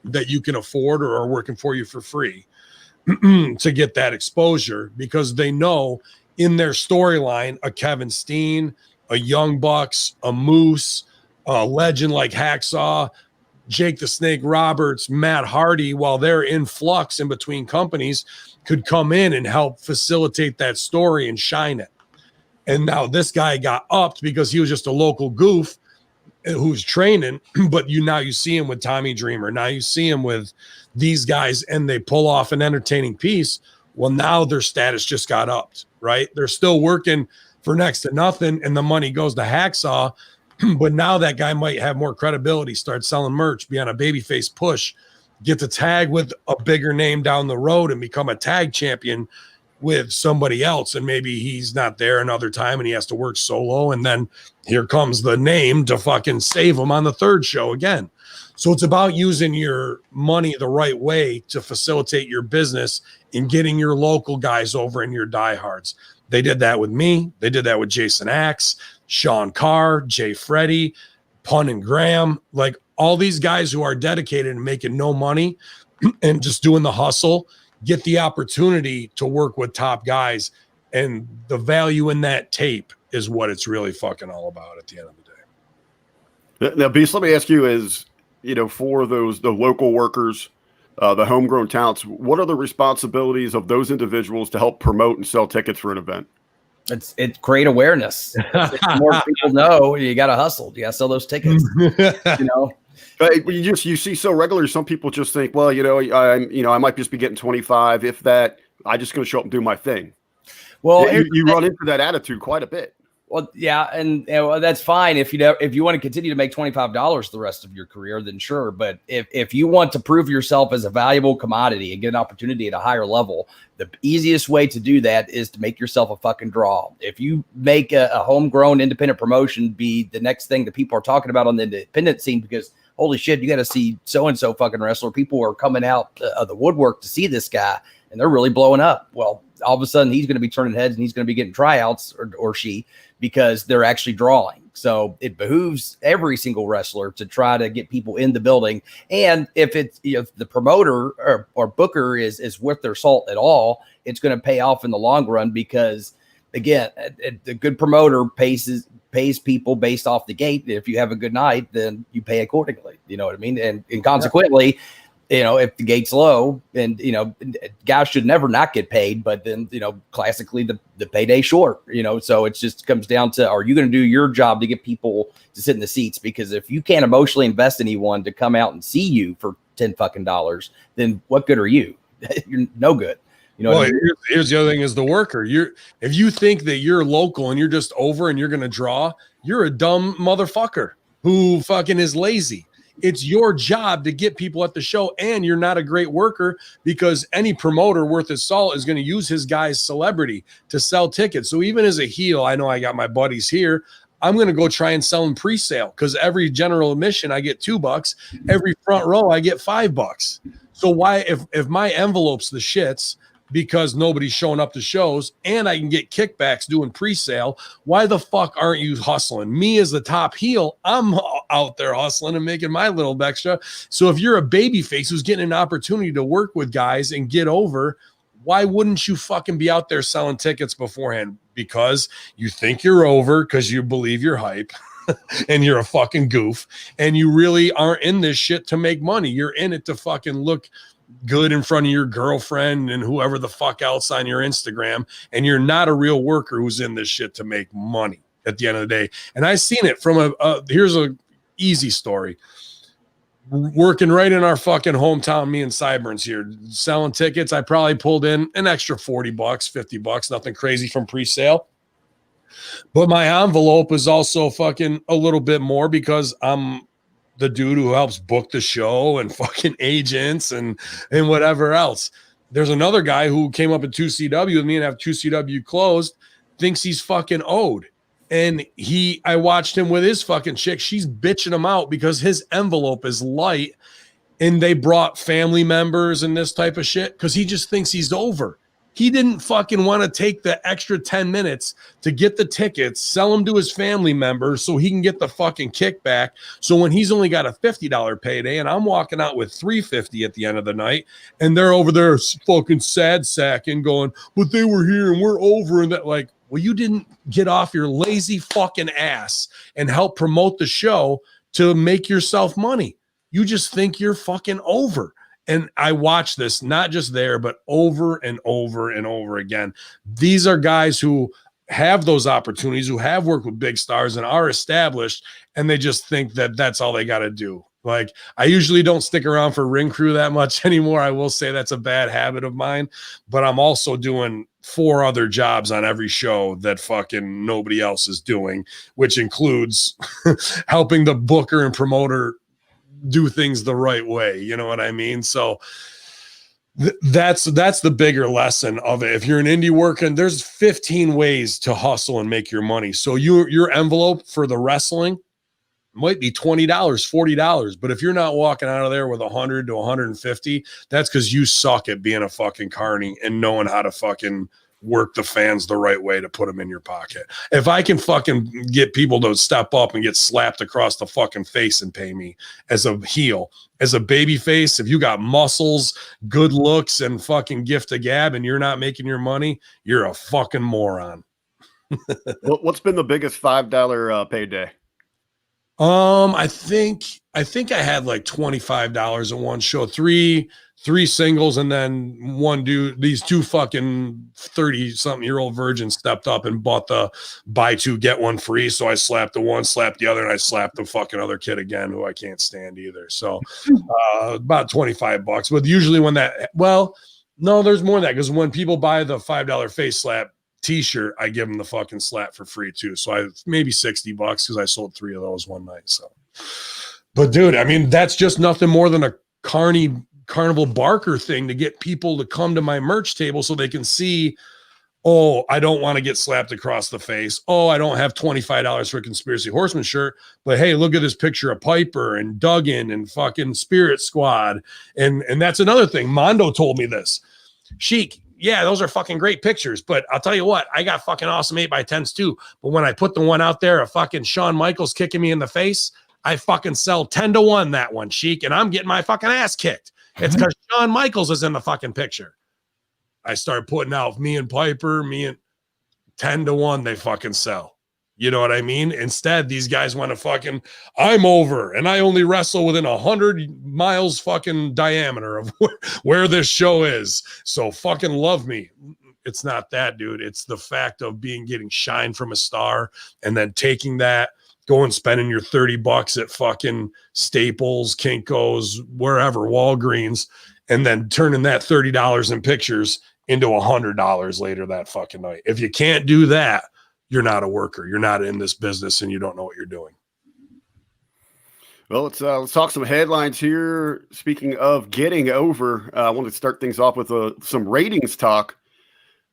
that you can afford or are working for you for free to get that exposure, because they know in their storyline a Kevin Steen, a Young Bucks, a Moose, a legend like Hacksaw, Jake the Snake Roberts, Matt Hardy, while they're in flux in between companies, could come in and help facilitate that story and shine it. And now this guy got upped because he was just a local goof who's training, but you see him with Tommy Dreamer. Now you see him with these guys and they pull off an entertaining piece. Well, now their status just got upped, right? They're still working for next to nothing and the money goes to Hacksaw, but now that guy might have more credibility, start selling merch, be on a babyface push, get the tag with a bigger name down the road and become a tag champion with somebody else. And maybe he's not there another time and he has to work solo. And then here comes the name to fucking save him on the third show again. So it's about using your money the right way to facilitate your business and getting your local guys over and your diehards. They did that with me. They did that with Jason Axe, Sean Carr, Jay Freddy, Pun and Graham, like all these guys who are dedicated and making no money and just doing the hustle, get the opportunity to work with top guys. And the value in that tape is what it's really fucking all about at the end of the day. Now, Beast, let me ask you is, you know, for the local workers, the homegrown talents, what are the responsibilities of those individuals to help promote and sell tickets for an event? It's create awareness. More people know you got to hustle. You got to sell those tickets, you know. You see so regularly, some people just think, well, I might just be getting 25. If that, I just going to show up and do my thing. Well, you run into that attitude quite a bit. Well, yeah, and well, that's fine if you want to continue to make $25 the rest of your career, then sure. But if you want to prove yourself as a valuable commodity and get an opportunity at a higher level, the easiest way to do that is to make yourself a fucking draw. If you make a homegrown independent promotion be the next thing that people are talking about on the independent scene, because holy shit, you got to see so-and-so fucking wrestler. People are coming out of the woodwork to see this guy, and they're really blowing up. Well, all of a sudden he's going to be turning heads and he's going to be getting tryouts or she, because they're actually drawing. So it behooves every single wrestler to try to get people in the building. And if the promoter or booker is worth their salt at all, it's going to pay off in the long run, because again, the good promoter pays people based off the gate. If you have a good night, then you pay accordingly. You know what I mean? And consequently, if the gate's low, and guys should never not get paid, but then classically the payday short. So it just comes down to, are you going to do your job to get people to sit in the seats? Because if you can't emotionally invest anyone to come out and see you for $10 fucking, then what good are you? You're no good. Well, here's the other thing: is the worker. If you think that you're local and you're just over and you're going to draw, you're a dumb motherfucker who fucking is lazy. It's your job to get people at the show, and you're not a great worker, because any promoter worth his salt is going to use his guy's celebrity to sell tickets. So even as a heel, I know I got my buddies here. I'm going to go try and sell them pre-sale, because every general admission I get $2, every front row I get $5. So why, if my envelope's the shits because nobody's showing up to shows and I can get kickbacks doing pre-sale, why the fuck aren't you hustling? Me as the top heel, I'm out there hustling and making my little extra. So if you're a babyface who's getting an opportunity to work with guys and get over, why wouldn't you fucking be out there selling tickets beforehand? Because you think you're over, because you believe you're hype and you're a fucking goof, and you really aren't in this shit to make money. You're in it to fucking look good in front of your girlfriend and whoever the fuck else on your Instagram, and you're not a real worker who's in this shit to make money at the end of the day. And I seen it from here's a easy story. Working right in our fucking hometown, me and Sideburns here, selling tickets. I probably pulled in an extra $40, $50, nothing crazy from pre-sale. But my envelope is also fucking a little bit more, because I'm the dude who helps book the show and fucking agents and whatever else. There's another guy who came up at 2CW with me and have 2CW closed, thinks he's fucking owed. And I watched him with his fucking chick. She's bitching him out because his envelope is light, and they brought family members and this type of shit, because he just thinks he's over. He didn't fucking want to take the extra 10 minutes to get the tickets, sell them to his family members so he can get the fucking kickback. So when he's only got a $50 payday and I'm walking out with $350 at the end of the night, and they're over there fucking sad sacking going, but they were here and we're over, and that, like, well, you didn't get off your lazy fucking ass and help promote the show to make yourself money. You just think you're fucking over. And I watch this, not just there, but over and over and over again. These are guys who have those opportunities, who have worked with big stars and are established, and they just think that that's all they got to do. Like, I usually don't stick around for ring crew that much anymore. I will say that's a bad habit of mine, but I'm also doing 4 other jobs on every show that fucking nobody else is doing, which includes helping the booker and promoter do things the right way. You know what I mean? So that's the bigger lesson of it. If you're an indie working, there's 15 ways to hustle and make your money. So your envelope for the wrestling might be $20, $40. But if you're not walking out of there with 100 to 150, that's because you suck at being a fucking carny and knowing how to fucking work the fans the right way to put them in your pocket. If I can fucking get people to step up and get slapped across the fucking face and pay me as a heel, as a baby face, if you got muscles, good looks, and fucking gift of gab, and you're not making your money, you're a fucking moron. What's been the biggest $5 payday? I think I had like $25 in one show, three singles, and then one dude, these 2 fucking 30-something-year-old virgins stepped up and bought the buy 2 get 1 free. So I slapped the one, slapped the other, and I slapped the fucking other kid again, who I can't stand either. So about $25. But usually when that, well, no, there's more than that, because when people buy the $5 face slap, t-shirt, I give them the fucking slap for free too. So I maybe $60 because I sold 3 of those one night. So, but dude, I mean, that's just nothing more than a carnival barker thing to get people to come to my merch table so they can see, oh, I don't want to get slapped across the face. Oh, I don't have $25 for a Conspiracy Horseman shirt, but hey, look at this picture of Piper and Duggan and fucking Spirit Squad. And that's another thing. Mondo told me this. Sheik, yeah, those are fucking great pictures, but I'll tell you what, I got fucking awesome 8x10s too. But when I put the one out there of fucking Shawn Michaels kicking me in the face, I fucking sell 10-1 that one, Sheik, and I'm getting my fucking ass kicked. It's because Shawn Michaels is in the fucking picture. I start putting out me and Piper, 10-1, they fucking sell. You know what I mean? Instead, these guys want to fucking, I'm over and I only wrestle within 100 miles fucking diameter of where this show is. So fucking love me. It's not that, dude. It's the fact of getting shine from a star and then taking that, going spending your $30 at fucking Staples, Kinko's, wherever, Walgreens, and then turning that $30 in pictures into $100 later that fucking night. If you can't do that, you're not a worker. You're not in this business and you don't know what you're doing. Well, let's talk some headlines here. Speaking of getting over, I want to start things off with some ratings talk.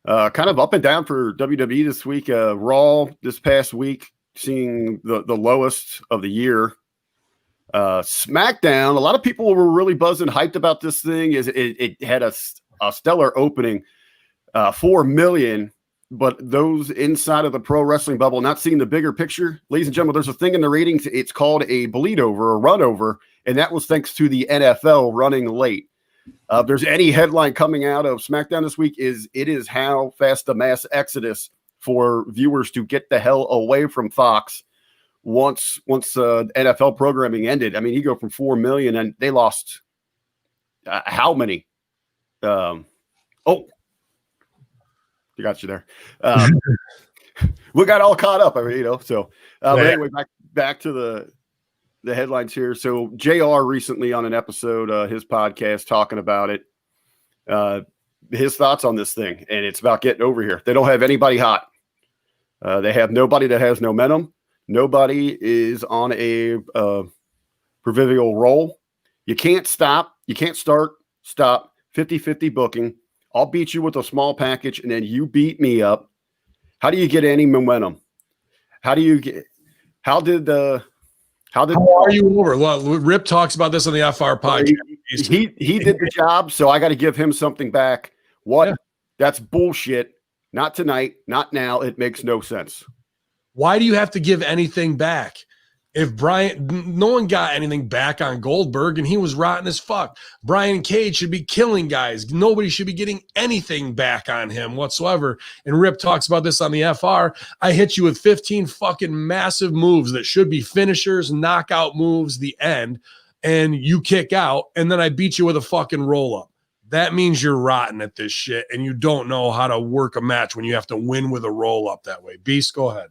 Kind of up and down for WWE this week. Raw this past week, seeing the lowest of the year. Smackdown, a lot of people were really buzzing, hyped about this thing. It had a stellar opening, 4 million. But those inside of the pro wrestling bubble, not seeing the bigger picture, ladies and gentlemen, there's a thing in the ratings. It's called a bleed over, a run over, and that was thanks to the NFL running late. If there's any headline coming out of SmackDown this week, it is how fast the mass exodus for viewers to get the hell away from Fox once NFL programming ended. I mean, you go from 4 million and they lost how many? You got you there. We got all caught up. I mean, so but anyway, back to the headlines here. So JR recently on an episode, his podcast talking about it, his thoughts on this thing, and it's about getting over here. They don't have anybody hot. They have nobody that has no momentum. Nobody is on a proverbial roll. You can't stop. You can't stop 50-50 booking. I'll beat you with a small package, and then you beat me up. How do you get any momentum? How are you over? Well, Rip talks about this on the FR podcast. He did the job, so I got to give him something back. What? Yeah. That's bullshit. Not tonight, not now. It makes no sense. Why do you have to give anything back? If no one got anything back on Goldberg and he was rotten as fuck. Brian Cage should be killing guys. Nobody should be getting anything back on him whatsoever. And Rip talks about this on the FR. I hit you with 15 fucking massive moves that should be finishers, knockout moves, the end, and you kick out, and then I beat you with a fucking roll-up. That means you're rotten at this shit and you don't know how to work a match when you have to win with a roll-up that way. Beast, go ahead.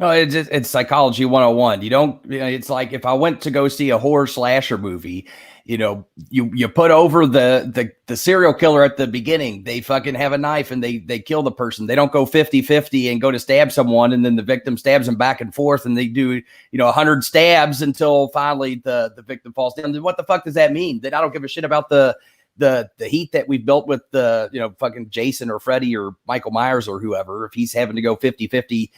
No, it's psychology 101. It's like if I went to go see a horror slasher movie, you put over the serial killer at the beginning. They fucking have a knife and they kill the person. They don't go 50-50 and go to stab someone and then the victim stabs them back and forth and they do 100 stabs until finally the victim falls down. What the fuck does that mean? That I don't give a shit about the heat that we've built with the fucking Jason or Freddy or Michael Myers or whoever. If he's having to go 50-50,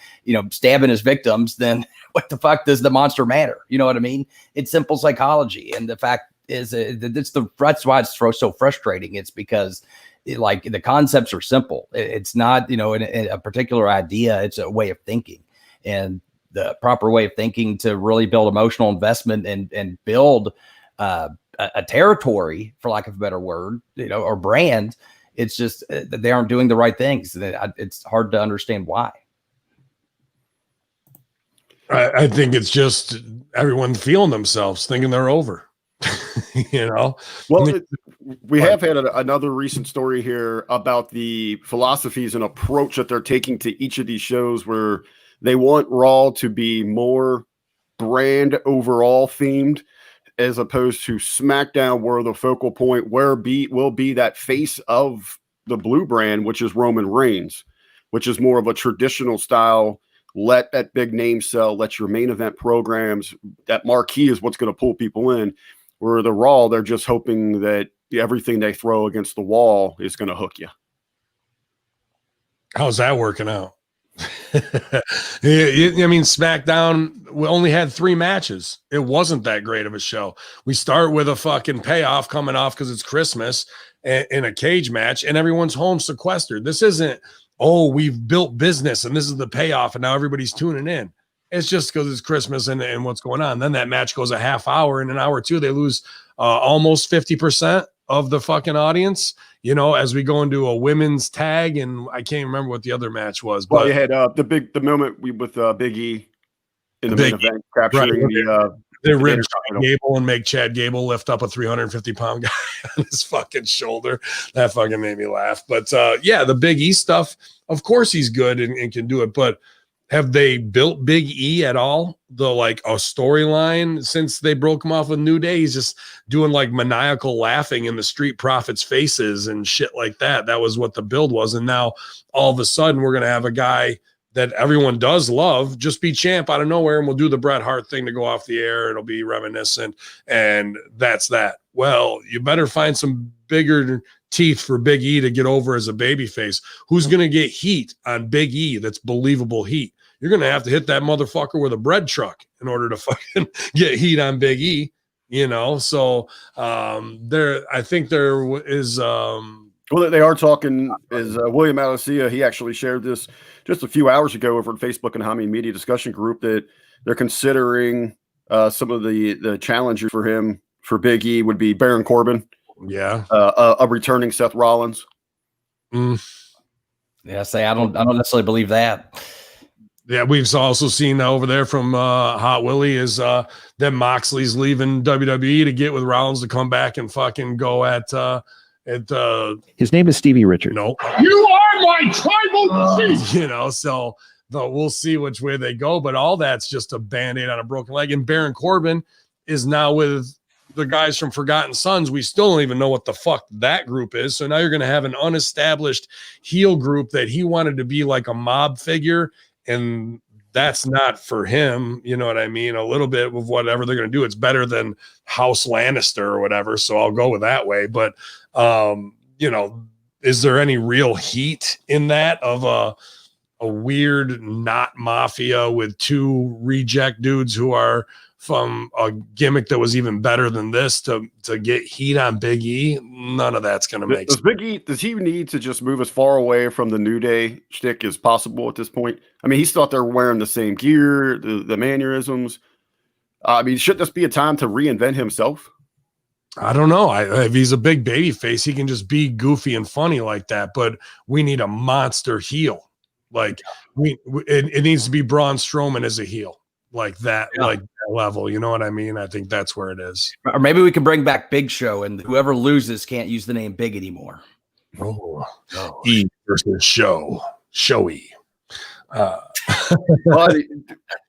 stabbing his victims, then what the fuck does the monster matter? You know what I mean? It's simple psychology. And the fact is that's why it's so frustrating. It's because the concepts are simple. It's not, a particular idea. It's a way of thinking, and the proper way of thinking to really build emotional investment and build, a territory, for lack of a better word, or brand. It's just that they aren't doing the right things. It's hard to understand why. I think it's just everyone feeling themselves, thinking they're over. Well, we have had another recent story here about the philosophies and approach that they're taking to each of these shows, where they want Raw to be more brand overall themed, as opposed to SmackDown, where the focal point will be that face of the blue brand, which is Roman Reigns. which is more of a traditional style. Let that big name sell, let your main event programs, that marquee is what's going to pull people in. Where the Raw, they're just hoping that everything they throw against the wall is going to hook you. How's that working out? I mean, SmackDown, we only had 3 matches. It wasn't that great of a show. We start with a fucking payoff coming off because it's Christmas in a cage match, and everyone's home sequestered. This isn't, oh, we've built business and this is the payoff, and now everybody's tuning in. It's just because it's Christmas and what's going on. Then that match goes a half hour. In an hour or two, they lose almost 50% of the fucking audience, you know, as we go into a women's tag. And I can't remember what the other match was. But you had the moment with Big E in the main event, capturing they ripped Gable and make Chad Gable lift up a 350-pound guy on his fucking shoulder. That fucking made me laugh. But yeah, the Big E stuff, of course he's good and can do it. But have they built Big E at all? A storyline since they broke him off with New Day? He's just doing like maniacal laughing in the Street Profits' faces and shit like that. That was what the build was. And now all of a sudden we're going to have a guy that everyone does love just be champ out of nowhere, and we'll do the Bret Hart thing to go off the air. It'll be reminiscent, and that's that. Well, you better find some bigger teeth for Big E to get over as a babyface. Who's going to get heat on Big E that's believable heat? You're going to have to hit that motherfucker with a bread truck in order to fucking get heat on Big E, you know? So I think there is. Well, they are talking is William Alicia. He actually shared this just a few hours ago over at Facebook and Hamin Media discussion group that they're considering some of the challengers for him for Big E would be Baron Corbin. Yeah. A returning Seth Rollins. Yeah, I don't necessarily believe that. Yeah, we've also seen over there from Hot Willie is that Moxley's leaving WWE to get with Rollins to come back and fucking go at his name is Stevie Richards. No, you are my tribal chief. You know, so we'll see which way they go, but all that's just a band-aid on a broken leg. And Baron Corbin is now with the guys from Forgotten Sons. We still don't even know what the fuck that group is. So now you're going to have an unestablished heel group that he wanted to be like a mob figure, and that's not for him. You know what I mean? A little bit of whatever they're going to do. It's better than House Lannister or whatever. So I'll go with that way. But, you know, is there any real heat in that of a weird not mafia with 2 reject dudes who are from a gimmick that was even better than this to get heat on Big E? None of that's going to make sense. Big E, does he need to just move as far away from the New Day shtick as possible at this point? I mean, he's thought they're wearing the same gear, the mannerisms. I mean, should this be a time to reinvent himself? I don't know. If he's a big baby face, he can just be goofy and funny like that. But we need a monster heel. Like it needs to be Braun Strowman as a heel, like that, like that level. You know what I mean? I think that's where it is. Or maybe we can bring back Big Show, and whoever loses can't use the name Big anymore. Oh. E versus Showy. Well,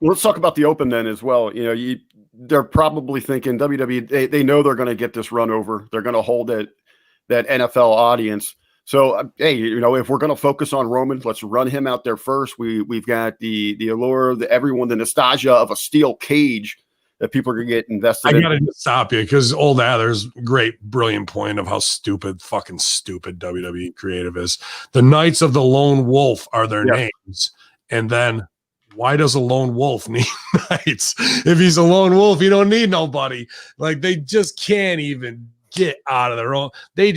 let's talk about the Open then as well. You know, they're probably thinking WWE. They know they're going to get this run over. They're going to hold that NFL audience. So, hey, you know, if we're going to focus on Roman, let's run him out there first. We've got the allure, the nostalgia of a steel cage that people are going to get invested in. I got to stop you because old Adler's great, brilliant point of how fucking stupid WWE creative is. The Knights of the Lone Wolf are their names. And then why does a lone wolf need knights? If he's a lone wolf, you don't need nobody. Like, they just can't even get out of their own. They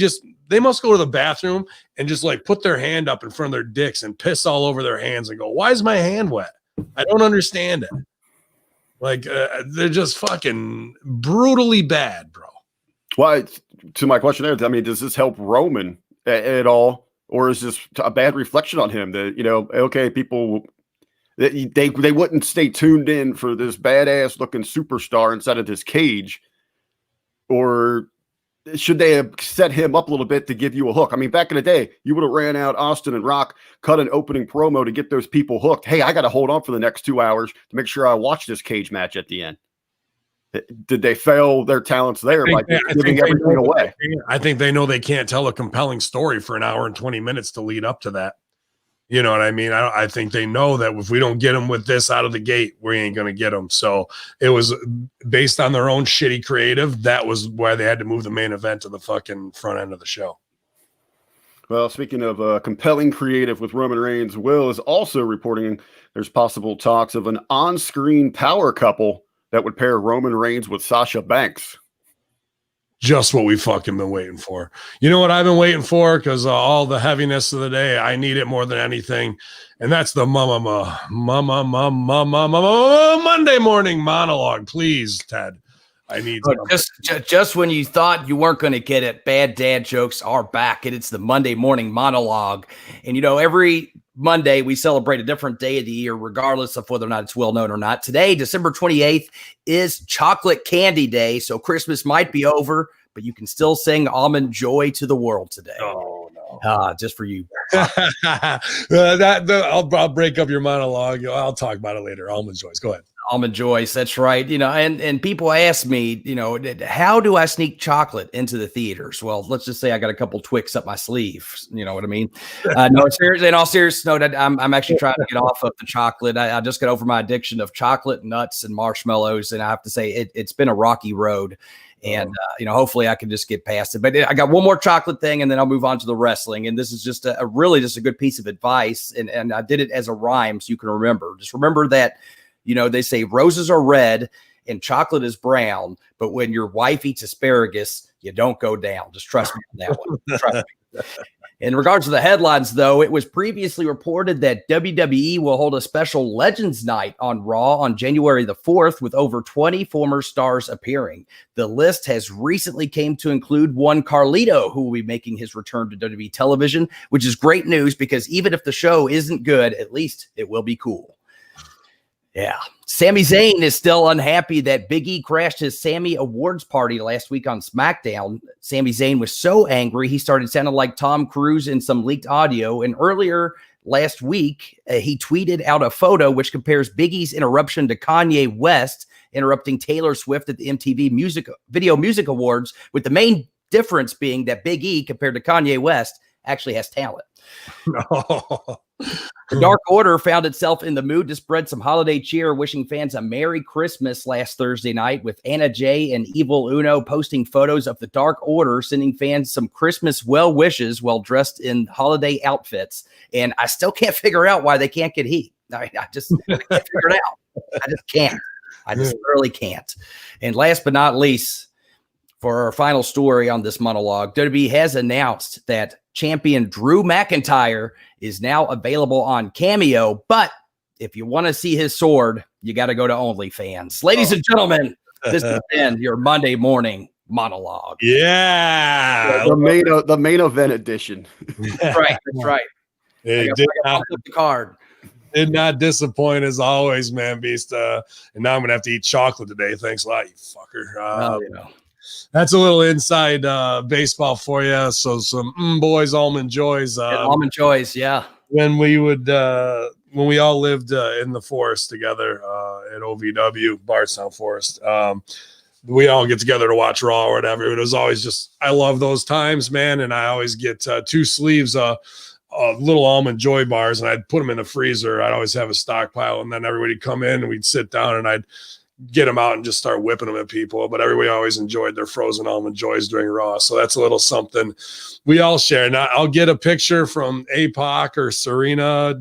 must go to the bathroom and just like put their hand up in front of their dicks and piss all over their hands and go, why is my hand wet? I don't understand it. Like, they're just fucking brutally bad, bro. Well, to my question there, I mean, does this help Roman at all? Or is this a bad reflection on him that, you know, okay, people, they wouldn't stay tuned in for this badass looking superstar inside of this cage? Or should they have set him up a little bit to give you a hook? I mean, back in the day, you would have ran out Austin and Rock, cut an opening promo to get those people hooked. Hey, I got to hold on for the next 2 hours to make sure I watch this cage match at the end. Did they fail their talents there by giving everything away? I think they know they can't tell a compelling story for an hour and 20 minutes to lead up to that. You know what I mean? I think they know that if we don't get them with this out of the gate, we ain't going to get them. So it was based on their own shitty creative. That was why they had to move the main event to the fucking front end of the show. Well, speaking of compelling creative with Roman Reigns, Will is also reporting there's possible talks of an on-screen power couple that would pair Roman Reigns with Sasha Banks. Just what we fucking been waiting for. You know what I've been waiting for? Because all the heaviness of the day, I need it more than anything. And that's the Monday Morning Monologue. Please, Ted. I need just when you thought you weren't going to get it, bad dad jokes are back, and it's the Monday Morning Monologue. And, you know, every Monday we celebrate a different day of the year, regardless of whether or not it's well known or not. Today, December 28th, is Chocolate Candy Day, so Christmas might be over, but you can still sing Almond Joy to the world today. Oh, no. Just for you. I'll break up your monologue. I'll talk about it later. Almond Joys. Go ahead. Almond Joys, that's right. You know, and people ask me, you know, how do I sneak chocolate into the theaters? Well, let's just say I got a couple Twix up my sleeve. You know what I mean? No, seriously, in all seriousness, no, I'm actually trying to get off of the chocolate. I just got over my addiction of chocolate, nuts, and marshmallows, and I have to say it's been a rocky road. And, you know, hopefully I can just get past it. But I got one more chocolate thing, and then I'll move on to the wrestling. And this is just a really just a good piece of advice. And I did it as a rhyme so you can remember. Just remember that, you know, they say roses are red and chocolate is brown. But when your wife eats asparagus, you don't go down. Just trust me on that one. Trust me. In regards to the headlines, though, it was previously reported that WWE will hold a special Legends Night on Raw on January the 4th with over 20 former stars appearing. The list has recently came to include one Carlito, who will be making his return to WWE television, which is great news because even if the show isn't good, at least it will be cool. Yeah. Sami Zayn is still unhappy that Big E crashed his Sammy Awards party last week on Smackdown. Sami Zayn was so angry, he started sounding like Tom Cruise in some leaked audio. And earlier last week, he tweeted out a photo which compares Big E's interruption to Kanye West interrupting Taylor Swift at the MTV Video Music Awards, with the main difference being that Big E, compared to Kanye West, actually has talent. No. The Dark Order found itself in the mood to spread some holiday cheer, wishing fans a Merry Christmas last Thursday night, with Anna Jay and Evil Uno posting photos of the Dark Order, sending fans some Christmas well wishes while dressed in holiday outfits. And I still can't figure out why they can't get heat. I can't figure it out. I just can't. I just really can't. And last but not least, for our final story on this monologue, WWE has announced that champion Drew McIntyre is now available on Cameo, but if you want to see his sword, you got to go to OnlyFans. Ladies and gentlemen, this has been your Monday Morning Monologue. Yeah. The main event edition. That's right. That's right. It did not disappoint as always, man, Beast. And now I'm going to have to eat chocolate today. Thanks a lot, you fucker. You know. That's a little inside baseball for you. So some boys, Almond Joys. Almond Joys, yeah. When we all lived in the forest together at OVW, Bardstown Forest, we all get together to watch Raw or whatever. It was always just, I love those times, man. And I always get 2 sleeves of little Almond Joy bars, and I'd put them in the freezer. I'd always have a stockpile, and then everybody'd come in and we'd sit down and I'd get them out and just start whipping them at people. But everybody always enjoyed their frozen Almond Joys during Raw. So that's a little something we all share. Now I'll get a picture from APOC or Serena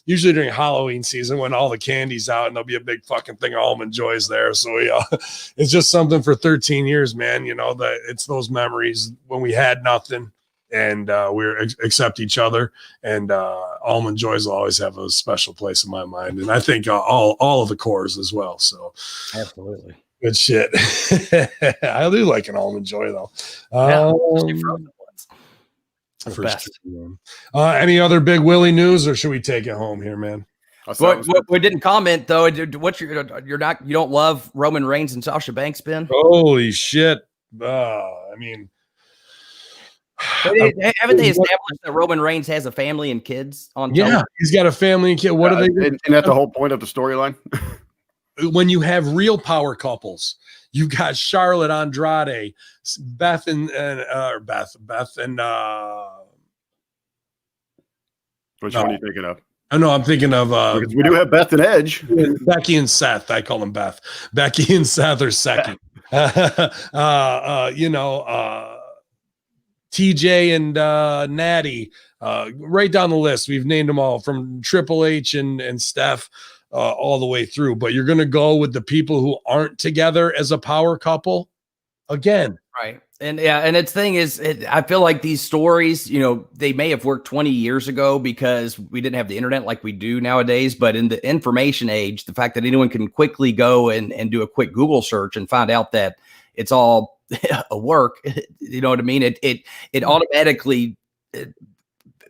usually during Halloween season when all the candy's out, and there'll be a big fucking thing of Almond Joys there. So it's just something for 13 years, man. You know, that it's those memories when we had nothing and we accept each other, and Almond Joys will always have a special place in my mind, and I think all of the cores as well. So absolutely good shit. I do like an Almond Joy though. For best. Any other Big Willie news, or should we take it home here, man? We didn't comment though. What's you don't love Roman Reigns and Sasha Banks, Ben? Holy shit! I mean. Haven't they established that Roman Reigns has a family and kids on television? Yeah, he's got a family and kid. What are they? And that's the whole point of the storyline. When you have real power couples, you got Charlotte Andrade, Beth and Which one are you thinking of? I know I'm thinking of because we do have Beth and Edge. Becky and Seth. I call them Beth. Becky and Seth are Seki. TJ and Natty. Right down the list. We've named them all from Triple H and Steph all the way through. But you're going to go with the people who aren't together as a power couple again. Right. And its thing is, I feel like these stories, they may have worked 20 years ago because we didn't have the internet like we do nowadays. But in the information age, the fact that anyone can quickly go and do a quick Google search and find out that it's all a work, you know what I mean? It automatically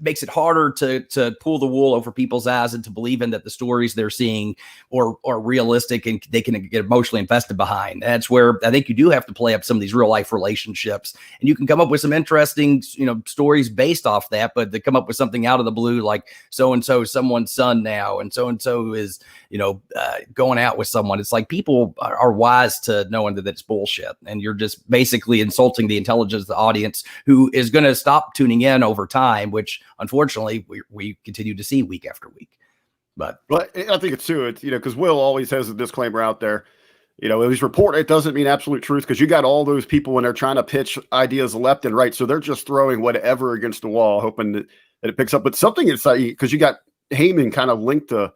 makes it harder to pull the wool over people's eyes and to believe in that the stories they're seeing are realistic and they can get emotionally invested behind. That's where I think you do have to play up some of these real life relationships, and you can come up with some interesting, stories based off that, but they come up with something out of the blue, like so-and-so is someone's son now, and so-and-so is, going out with someone. It's like people are wise to knowing that it's bullshit, and you're just basically insulting the intelligence of the audience, who is going to stop tuning in over time, which unfortunately we continue to see week after week. But I think it's too, because Will always has a disclaimer out there. It was report. It doesn't mean absolute truth, because you got all those people when they're trying to pitch ideas left and right. So they're just throwing whatever against the wall, hoping that it picks up. But something inside, because you got Hamin kind of linked to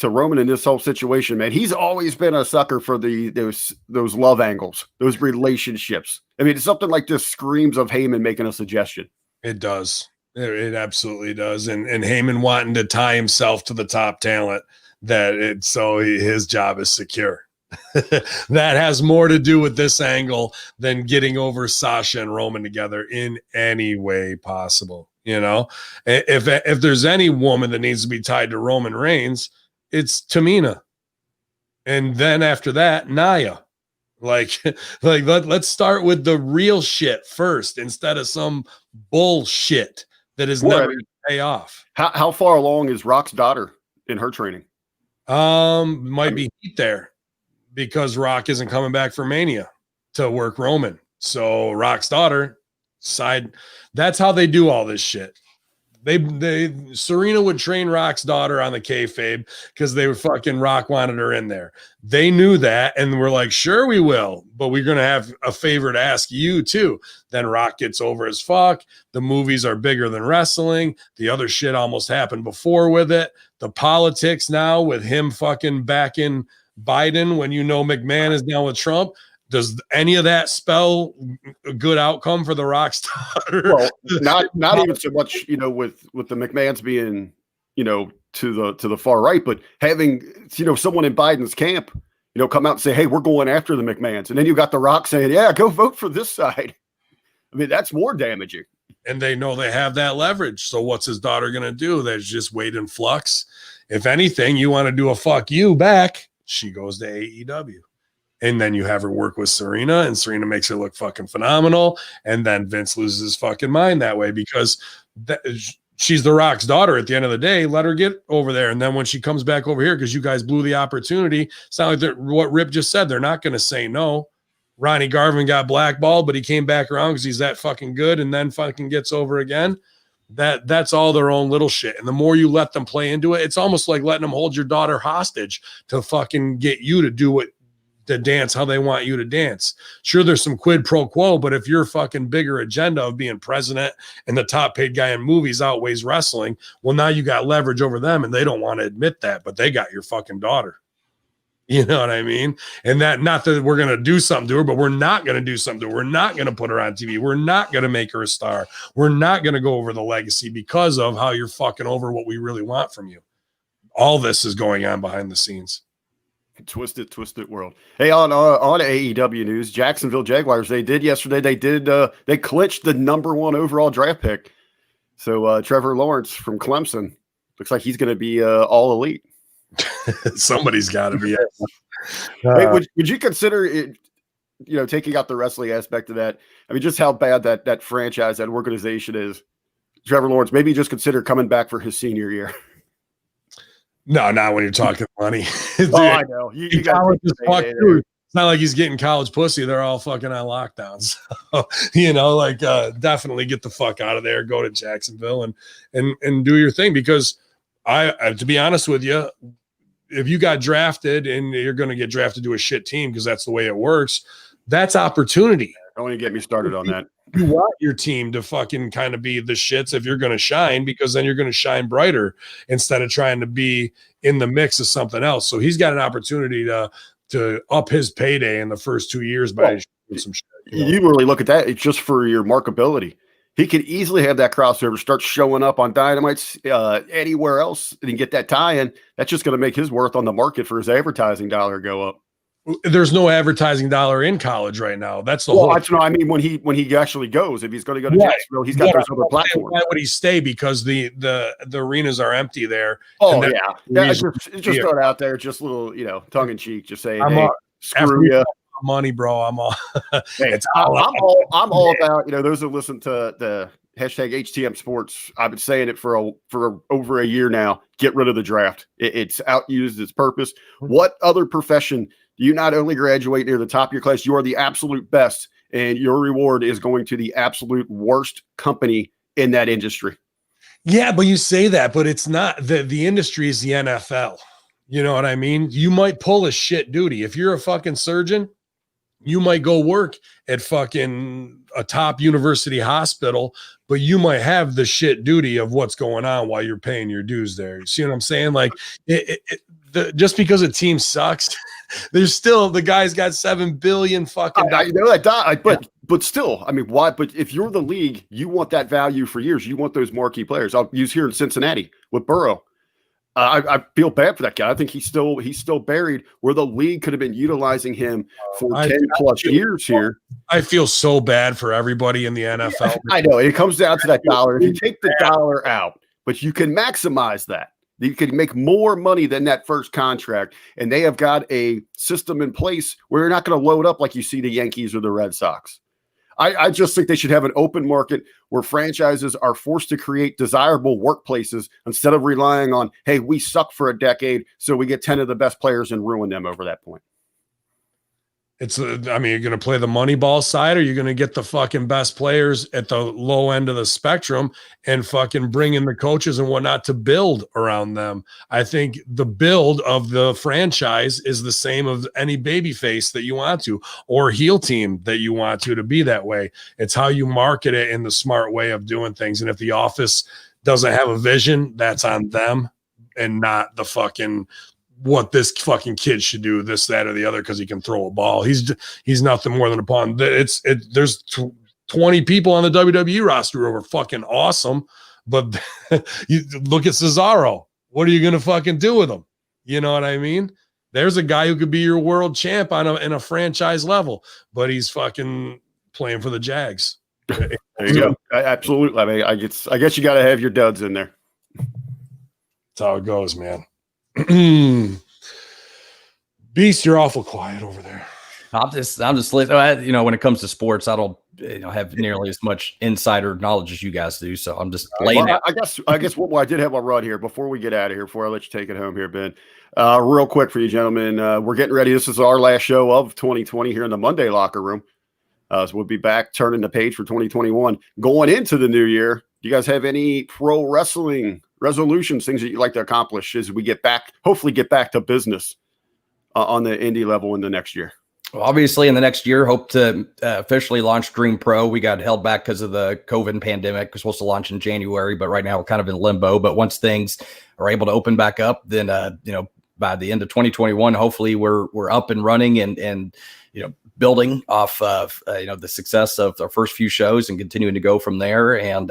Roman in this whole situation, man. He's always been a sucker for those love angles, those relationships. I mean, something like this screams of Hamin making a suggestion. It does. It absolutely does. And Hamin wanting to tie himself to the top talent, his job is secure. That has more to do with this angle than getting over Sasha and Roman together in any way possible. If there's any woman that needs to be tied to Roman Reigns, it's Tamina. And then after that, Nia. Let's start with the real shit first, instead of some bullshit that is never going to pay off. How far along is Rock's daughter in her training? Might be heat there, because Rock isn't coming back for Mania to work Roman. So Rock's daughter that's how they do all this shit. Serena would train Rock's daughter on the kayfabe because they were fucking Rock wanted her in there. They knew that, and we're like, sure, we will, but we're going to have a favor to ask you too. Then Rock gets over as fuck. The movies are bigger than wrestling. The other shit almost happened before with it. The politics now with him fucking backing Biden when McMahon is down with Trump. Does any of that spell a good outcome for the Rock's daughter? Well, not even so much, with the McMahons being, to the far right, but having, someone in Biden's camp, come out and say, hey, we're going after the McMahons. And then you got the Rock saying, yeah, go vote for this side. I mean, that's more damaging. And they know they have that leverage. So what's his daughter going to do? There's just wait in flux. If anything, you want to do a fuck you back, she goes to AEW. And then you have her work with Serena, and Serena makes her look fucking phenomenal. And then Vince loses his fucking mind that way, because she's the Rock's daughter at the end of the day. Let her get over there. And then when she comes back over here, because you guys blew the opportunity, sound like what Rip just said, they're not going to say no. Ronnie Garvin got blackballed, but he came back around because he's that fucking good, and then fucking gets over again. That's all their own little shit. And the more you let them play into it, it's almost like letting them hold your daughter hostage to fucking get you to do to dance how they want you to dance. Sure, there's some quid pro quo, but if your fucking bigger agenda of being president and the top paid guy in movies outweighs wrestling, well, now you got leverage over them, and they don't want to admit that, but they got your fucking daughter. You know what I mean? And that, not that we're going to do something to her, but we're not going to do something to her. We're not going to put her on TV. We're not going to make her a star. We're not going to go over the legacy because of how you're fucking over what we really want from you. All this is going on behind the scenes. Twisted world. Hey, on AEW news, Jacksonville Jaguars, they clinched the number 1 overall draft pick. So Trevor Lawrence from Clemson looks like he's going to be all elite. Somebody's got to be. Hey, would you consider it, taking out the wrestling aspect of that? I mean, just how bad that franchise, that organization is. Trevor Lawrence, maybe just consider coming back for his senior year. No, not when you're talking money. I know. You got It's not like he's getting college pussy. They're all fucking on lockdowns. So, definitely get the fuck out of there. Go to Jacksonville and do your thing. Because I to be honest with you, if you got drafted and you're going to get drafted to a shit team because that's the way it works, that's opportunity. Don't want to get me started on that. You want your team to fucking kind of be the shits if you're going to shine, because then you're going to shine brighter instead of trying to be in the mix of something else. So he's got an opportunity to up his payday in the first 2 years by doing some shit. You really look at that. It's just for your markability. He could easily have that crossover start showing up on Dynamites anywhere else and get that tie-in. That's just going to make his worth on the market for his advertising dollar go up. There's no advertising dollar in college right now. That's the whole. I mean, when he actually goes, if he's going to go to Jacksonville, he's got those other platforms. Why would he stay? Because the arenas are empty there. Oh yeah, just throw it out there, just a little, tongue in cheek, just saying, hey, screw you. Money, bro. I'm all. Hey, I'm all about those who listen to the hashtag HTM Sports. I've been saying it for over a year now. Get rid of the draft. It's outused its purpose. What other profession do you not only graduate near the top of your class, you are the absolute best, and your reward is going to the absolute worst company in that industry? Yeah, but you say that, but it's not. The industry is the NFL. You know what I mean? You might pull a shit duty. If you're a fucking surgeon, you might go work at fucking a top university hospital, but you might have the shit duty of what's going on while you're paying your dues there. You see what I'm saying? Like, just because a team sucks, there's still the guy's got 7 billion fucking. But still, I mean, why? But if you're the league, you want that value for years. You want those marquee players. I'll use here in Cincinnati with Burrow. I feel bad for that guy. I think he's still buried where the league could have been utilizing him for 10 plus years here. I feel so bad for everybody in the NFL. I know. It comes down to that dollar. If you take the dollar out, but you can maximize that. You can make more money than that first contract. And they have got a system in place where you're not going to load up like you see the Yankees or the Red Sox. I just think they should have an open market where franchises are forced to create desirable workplaces instead of relying on, hey, we suck for a decade, so we get 10 of the best players and ruin them over that point. You're going to play the money ball side, or you're going to get the fucking best players at the low end of the spectrum and fucking bring in the coaches and whatnot to build around them. I think the build of the franchise is the same of any baby face that you want to, or heel team that you want to be that way. It's how you market it in the smart way of doing things. And if the office doesn't have a vision, that's on them and not the fucking what this fucking kid should do, this, that, or the other, because he can throw a ball. He's nothing more than a pawn. There's 20 people on the WWE roster who are fucking awesome, but you look at Cesaro. What are you gonna fucking do with him? You know what I mean? There's a guy who could be your world champ in a franchise level, but he's fucking playing for the Jags. There you go. Absolutely. I mean, I guess you got to have your duds in there. That's how it goes, man. Beast, you're awful quiet over there. I'm just listening. When it comes to sports, I don't have nearly as much insider knowledge as you guys do. So I'm just laying out. I guess what I did have a run here before we get out of here, before I let you take it home here, Ben. Real quick for you gentlemen. We're getting ready. This is our last show of 2020 here in the Monday locker room. So we'll be back turning the page for 2021. Going into the new year, do you guys have any pro wrestling resolutions, things that you'd like to accomplish as we hopefully get back to business on the indie level in the next year? Well, obviously, in the next year, hope to officially launch Dream Pro. We got held back because of the COVID pandemic. We're supposed to launch in January, but right now we're kind of in limbo. But once things are able to open back up, then by the end of 2021, hopefully we're up and running and building off of the success of our first few shows and continuing to go from there. And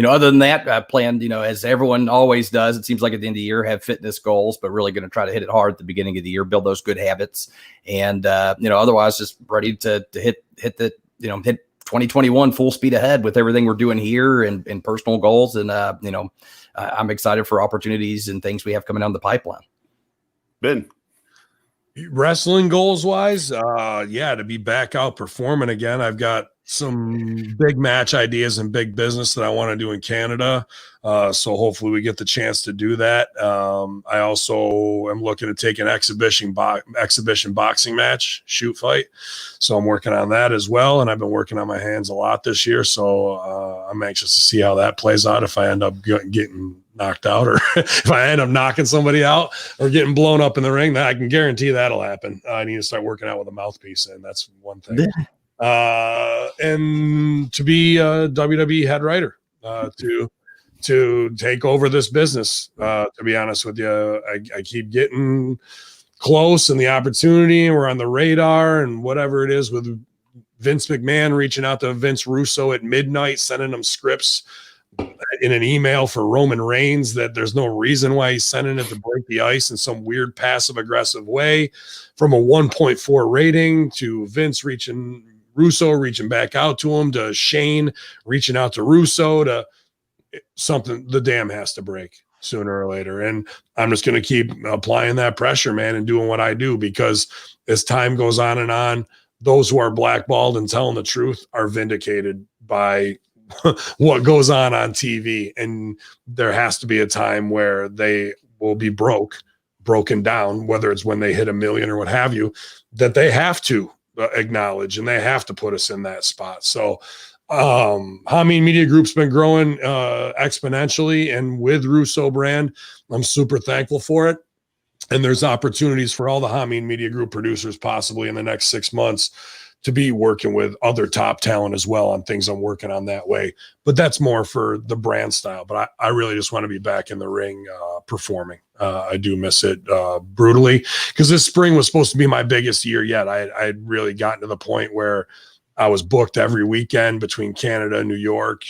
other than that, I plan, as everyone always does, it seems like at the end of the year, have fitness goals, but really going to try to hit it hard at the beginning of the year, build those good habits. And, otherwise just ready to hit 2021 full speed ahead with everything we're doing here and personal goals. And, I'm excited for opportunities and things we have coming down the pipeline. Ben. Wrestling goals wise, to be back out performing again. I've got some big match ideas and big business that I want to do in Canada. So hopefully we get the chance to do that. I also am looking to take an exhibition boxing match, shoot fight. So I'm working on that as well. And I've been working on my hands a lot this year. So I'm anxious to see how that plays out. If I end up getting knocked out, or if I end up knocking somebody out or getting blown up in the ring, that I can guarantee that'll happen. I need to start working out with a mouthpiece, and that's one thing. And to be a WWE head writer, to take over this business. To be honest with you, I keep getting close, and the opportunity, and we're on the radar, and whatever it is with Vince McMahon reaching out to Vince Russo at midnight, sending him scripts in an email for Roman Reigns that there's no reason why he's sending it to break the ice in some weird passive aggressive way, from a 1.4 rating to Russo reaching back out to him, to Shane reaching out to Russo, to something. The dam has to break sooner or later. And I'm just going to keep applying that pressure, man, and doing what I do, because as time goes on and on, those who are blackballed and telling the truth are vindicated by what goes on TV. And there has to be a time where they will be broken down, whether it's when they hit 1 million or what have you, that they have to acknowledge, and they have to put us in that spot. So Hamin Media Group's been growing exponentially, and with Russo brand, I'm super thankful for it. And there's opportunities for all the Hamin Media Group producers possibly in the next 6 months to be working with other top talent as well on things I'm working on that way. But that's more for the brand style. But I really just want to be back in the ring performing. I do miss it brutally, because this spring was supposed to be my biggest year yet. I'd really gotten to the point where I was booked every weekend between Canada, New York,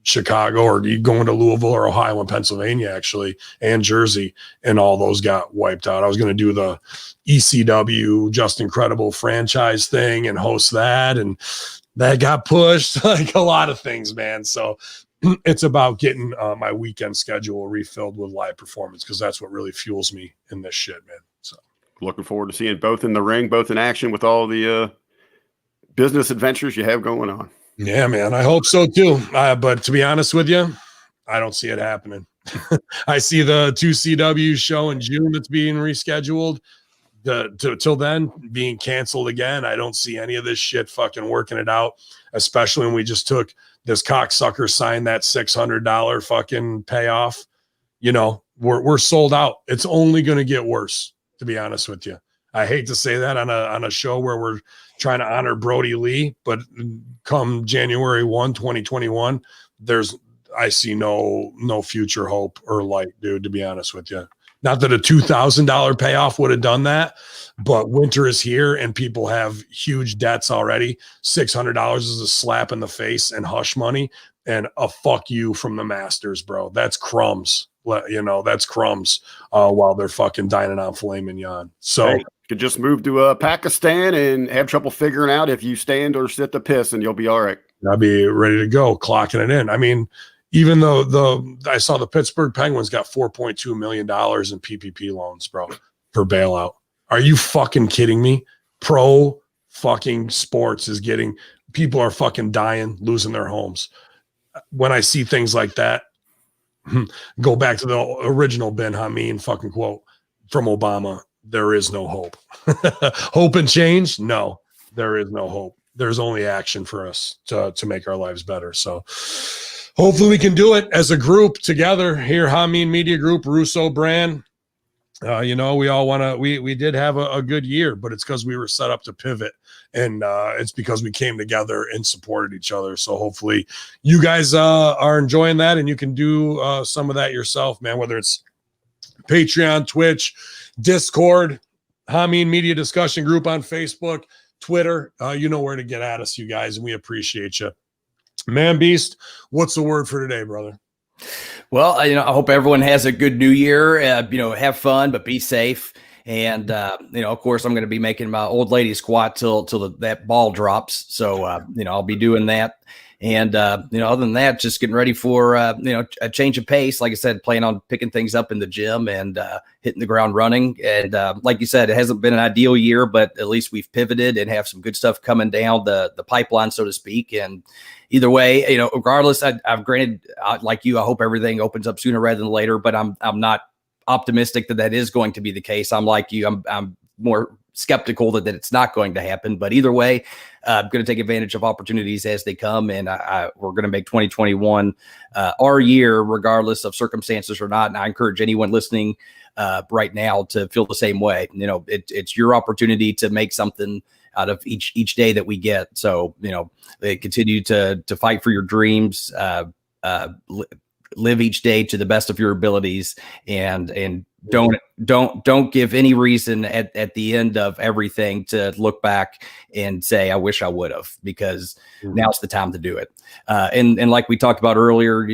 Chicago, or going to Louisville or Ohio and Pennsylvania, actually, and Jersey, and all those got wiped out. I was going to do the ECW Just Incredible franchise thing and host that, and that got pushed. Like a lot of things, man. So it's about getting my weekend schedule refilled with live performance, because that's what really fuels me in this shit, man. So looking forward to seeing both in the ring, both in action, with all the business adventures you have going on. Yeah, man, I hope so too. But to be honest with you, I don't see it happening. I see the 2CW show in June that's being rescheduled. Till then being canceled again. I don't see any of this shit fucking working it out, especially when we just took this cocksucker sign that $600 fucking payoff. You know, we're sold out. It's only going to get worse, to be honest with you. I hate to say that on a show where we're trying to honor Brodie Lee, but come January 1, 2021, I see no future hope or light, dude, to be honest with you. Not that a $2,000 payoff would have done that, but winter is here and people have huge debts already. $600 is a slap in the face and hush money and a fuck you from the Masters, bro. That's crumbs. You know, that's crumbs while they're fucking dining on filet mignon. So you could just move to Pakistan and have trouble figuring out if you stand or sit the piss, and you'll be all right. I'll be ready to go, clocking it in. I mean, even though I saw the Pittsburgh Penguins got $4.2 million in PPP loans, bro, for bailout. Are you fucking kidding me? Pro fucking sports is people are fucking dying, losing their homes. When I see things like that, go back to the original Ben Hamin fucking quote from Obama. There is no hope. Hope and change? No, there is no hope. There's only action for us to make our lives better. So hopefully we can do it as a group together here. Hamin Media Group, Russo brand. We all want to, we did have a good year, but it's because we were set up to pivot, and it's because we came together and supported each other. So hopefully you guys are enjoying that, and you can do some of that yourself, man, whether it's Patreon, Twitch, Discord, Hamin Media Discussion Group on Facebook, Twitter. You know where to get at us, you guys, and we appreciate you. Man Beast, what's the word for today, brother? Well, I hope everyone has a good new year. Have fun, but be safe. And, of course, I'm going to be making my old lady squat till that ball drops. So, I'll be doing that. And, other than that, just getting ready for, a change of pace. Like I said, planning on picking things up in the gym and hitting the ground running. And like you said, it hasn't been an ideal year, but at least we've pivoted and have some good stuff coming down the pipeline, so to speak. And either way, regardless, I've granted, like you, I hope everything opens up sooner rather than later, but I'm not optimistic that is going to be the case. I'm like you, I'm more skeptical that it's not going to happen. But either way, I'm going to take advantage of opportunities as they come, and we're going to make 2021 our year, regardless of circumstances or not. And I encourage anyone listening right now to feel the same way. It's your opportunity to make something out of each day that we get. So continue to fight for your dreams, live each day to the best of your abilities, and don't give any reason at the end of everything to look back and say, I wish I would have, because now's the time to do it. And like we talked about earlier,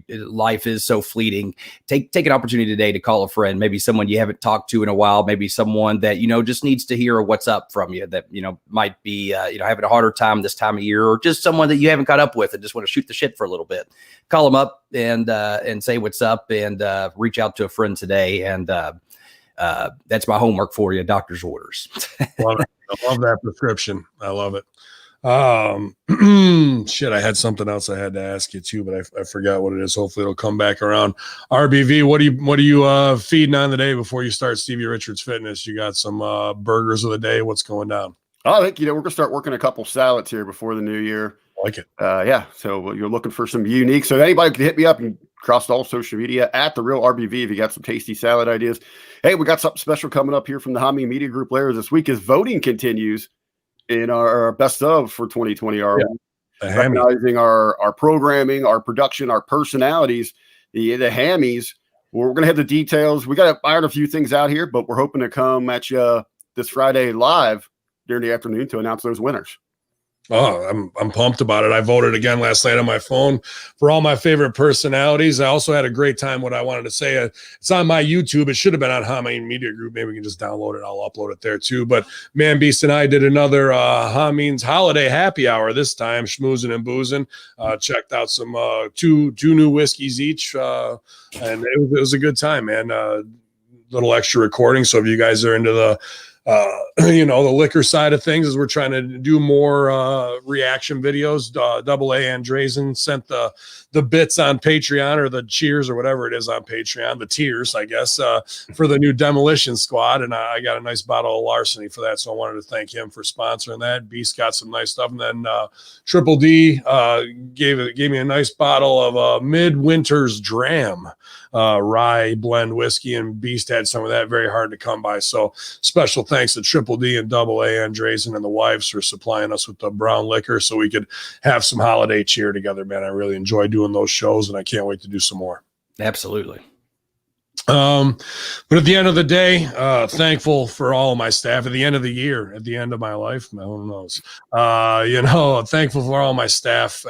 life is so fleeting. Take an opportunity today to call a friend, maybe someone you haven't talked to in a while, maybe someone that, just needs to hear what's up from you, that, might be, having a harder time this time of year, or just someone that you haven't caught up with and just want to shoot the shit for a little bit. Call them up and say what's up, and reach out to a friend today. And that's my homework for you. Doctor's orders. Love it. I love that prescription. I love it. Shit, I had something else I had to ask you too, but I forgot what it is. Hopefully it'll come back around. RBV, what are you feeding on the day before you start Stevie Richards Fitness? You got some burgers of the day. What's going down? I think, we're going to start working a couple salads here before the new year. I like it. Yeah. So you're looking for some unique. So anybody can hit me up and across all social media at The Real RBV if you got some tasty salad ideas. Hey, we got something special coming up here from the Hamin Media Group later this week as voting continues in our best of for 2020. Recognizing our programming, our production, our personalities, the Hammies. We're going to have the details. We got to iron a few things out here, but we're hoping to come at you this Friday live during the afternoon to announce those winners. Oh, I'm pumped about it. I voted again last night on my phone for all my favorite personalities. I also had a great time. What I wanted to say, it's on my YouTube. It should have been on Hamin Media Group. Maybe we can just download it. I'll upload it there too. But Man Beast and I did another Hamin's holiday happy hour this time, schmoozing and boozing. Checked out some two new whiskeys each, and it was a good time, man. Little extra recording. So if you guys are into the the liquor side of things, as we're trying to do more reaction videos. AA Andreessen sent the bits on Patreon, or the cheers or whatever it is on Patreon, the tears, I guess, for the new Demolition Squad. And I got a nice bottle of Larceny for that. So I wanted to thank him for sponsoring that. Beast got some nice stuff. And then Triple D gave me a nice bottle of Midwinter's Dram rye blend whiskey, and Beast had some of that. Very hard to come by. So special thanks to Triple D and AA Andreessen and the wives for supplying us with the brown liquor so we could have some holiday cheer together, man. I really enjoy doing those shows, and I can't wait to do some more. Absolutely. But at the end of the day, thankful for all of my staff. At the end of the year, at the end of my life, who knows? Thankful for all my staff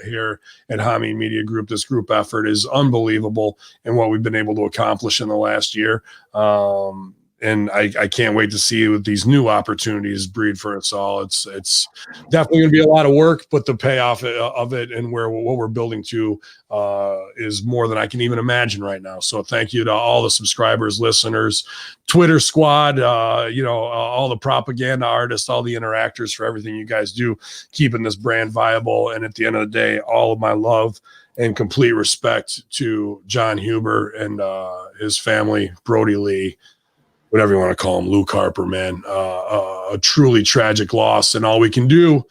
here at Hamin Media Group. This group effort is unbelievable in what we've been able to accomplish in the last year. And I can't wait to see what these new opportunities breed for us all. It's definitely going to be a lot of work, but the payoff of it and what we're building to is more than I can even imagine right now. So thank you to all the subscribers, listeners, Twitter squad, all the propaganda artists, all the interactors for everything you guys do, keeping this brand viable. And at the end of the day, all of my love and complete respect to John Huber and his family, Brodie Lee, whatever you want to call him, Luke Harper, man, a truly tragic loss. And all we can do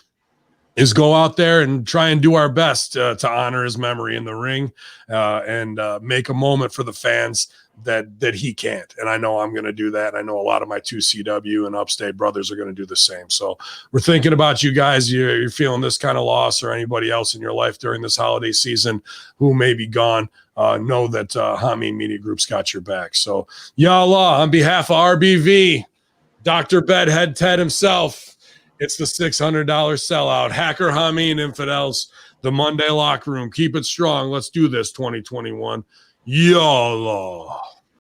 is go out there and try and do our best to honor his memory in the ring and make a moment for the fans that he can't. And I know I'm going to do that. I know a lot of my 2CW and Upstate brothers are going to do the same. So we're thinking about you guys. You're feeling this kind of loss, or anybody else in your life during this holiday season who may be gone. Know that Hamin Media Group's got your back. So, y'all, on behalf of RBV, Dr. Bedhead Ted himself, it's the $600 sellout. Hacker Hamin Infidels, the Monday Locker Room. Keep it strong. Let's do this 2021. Y'all.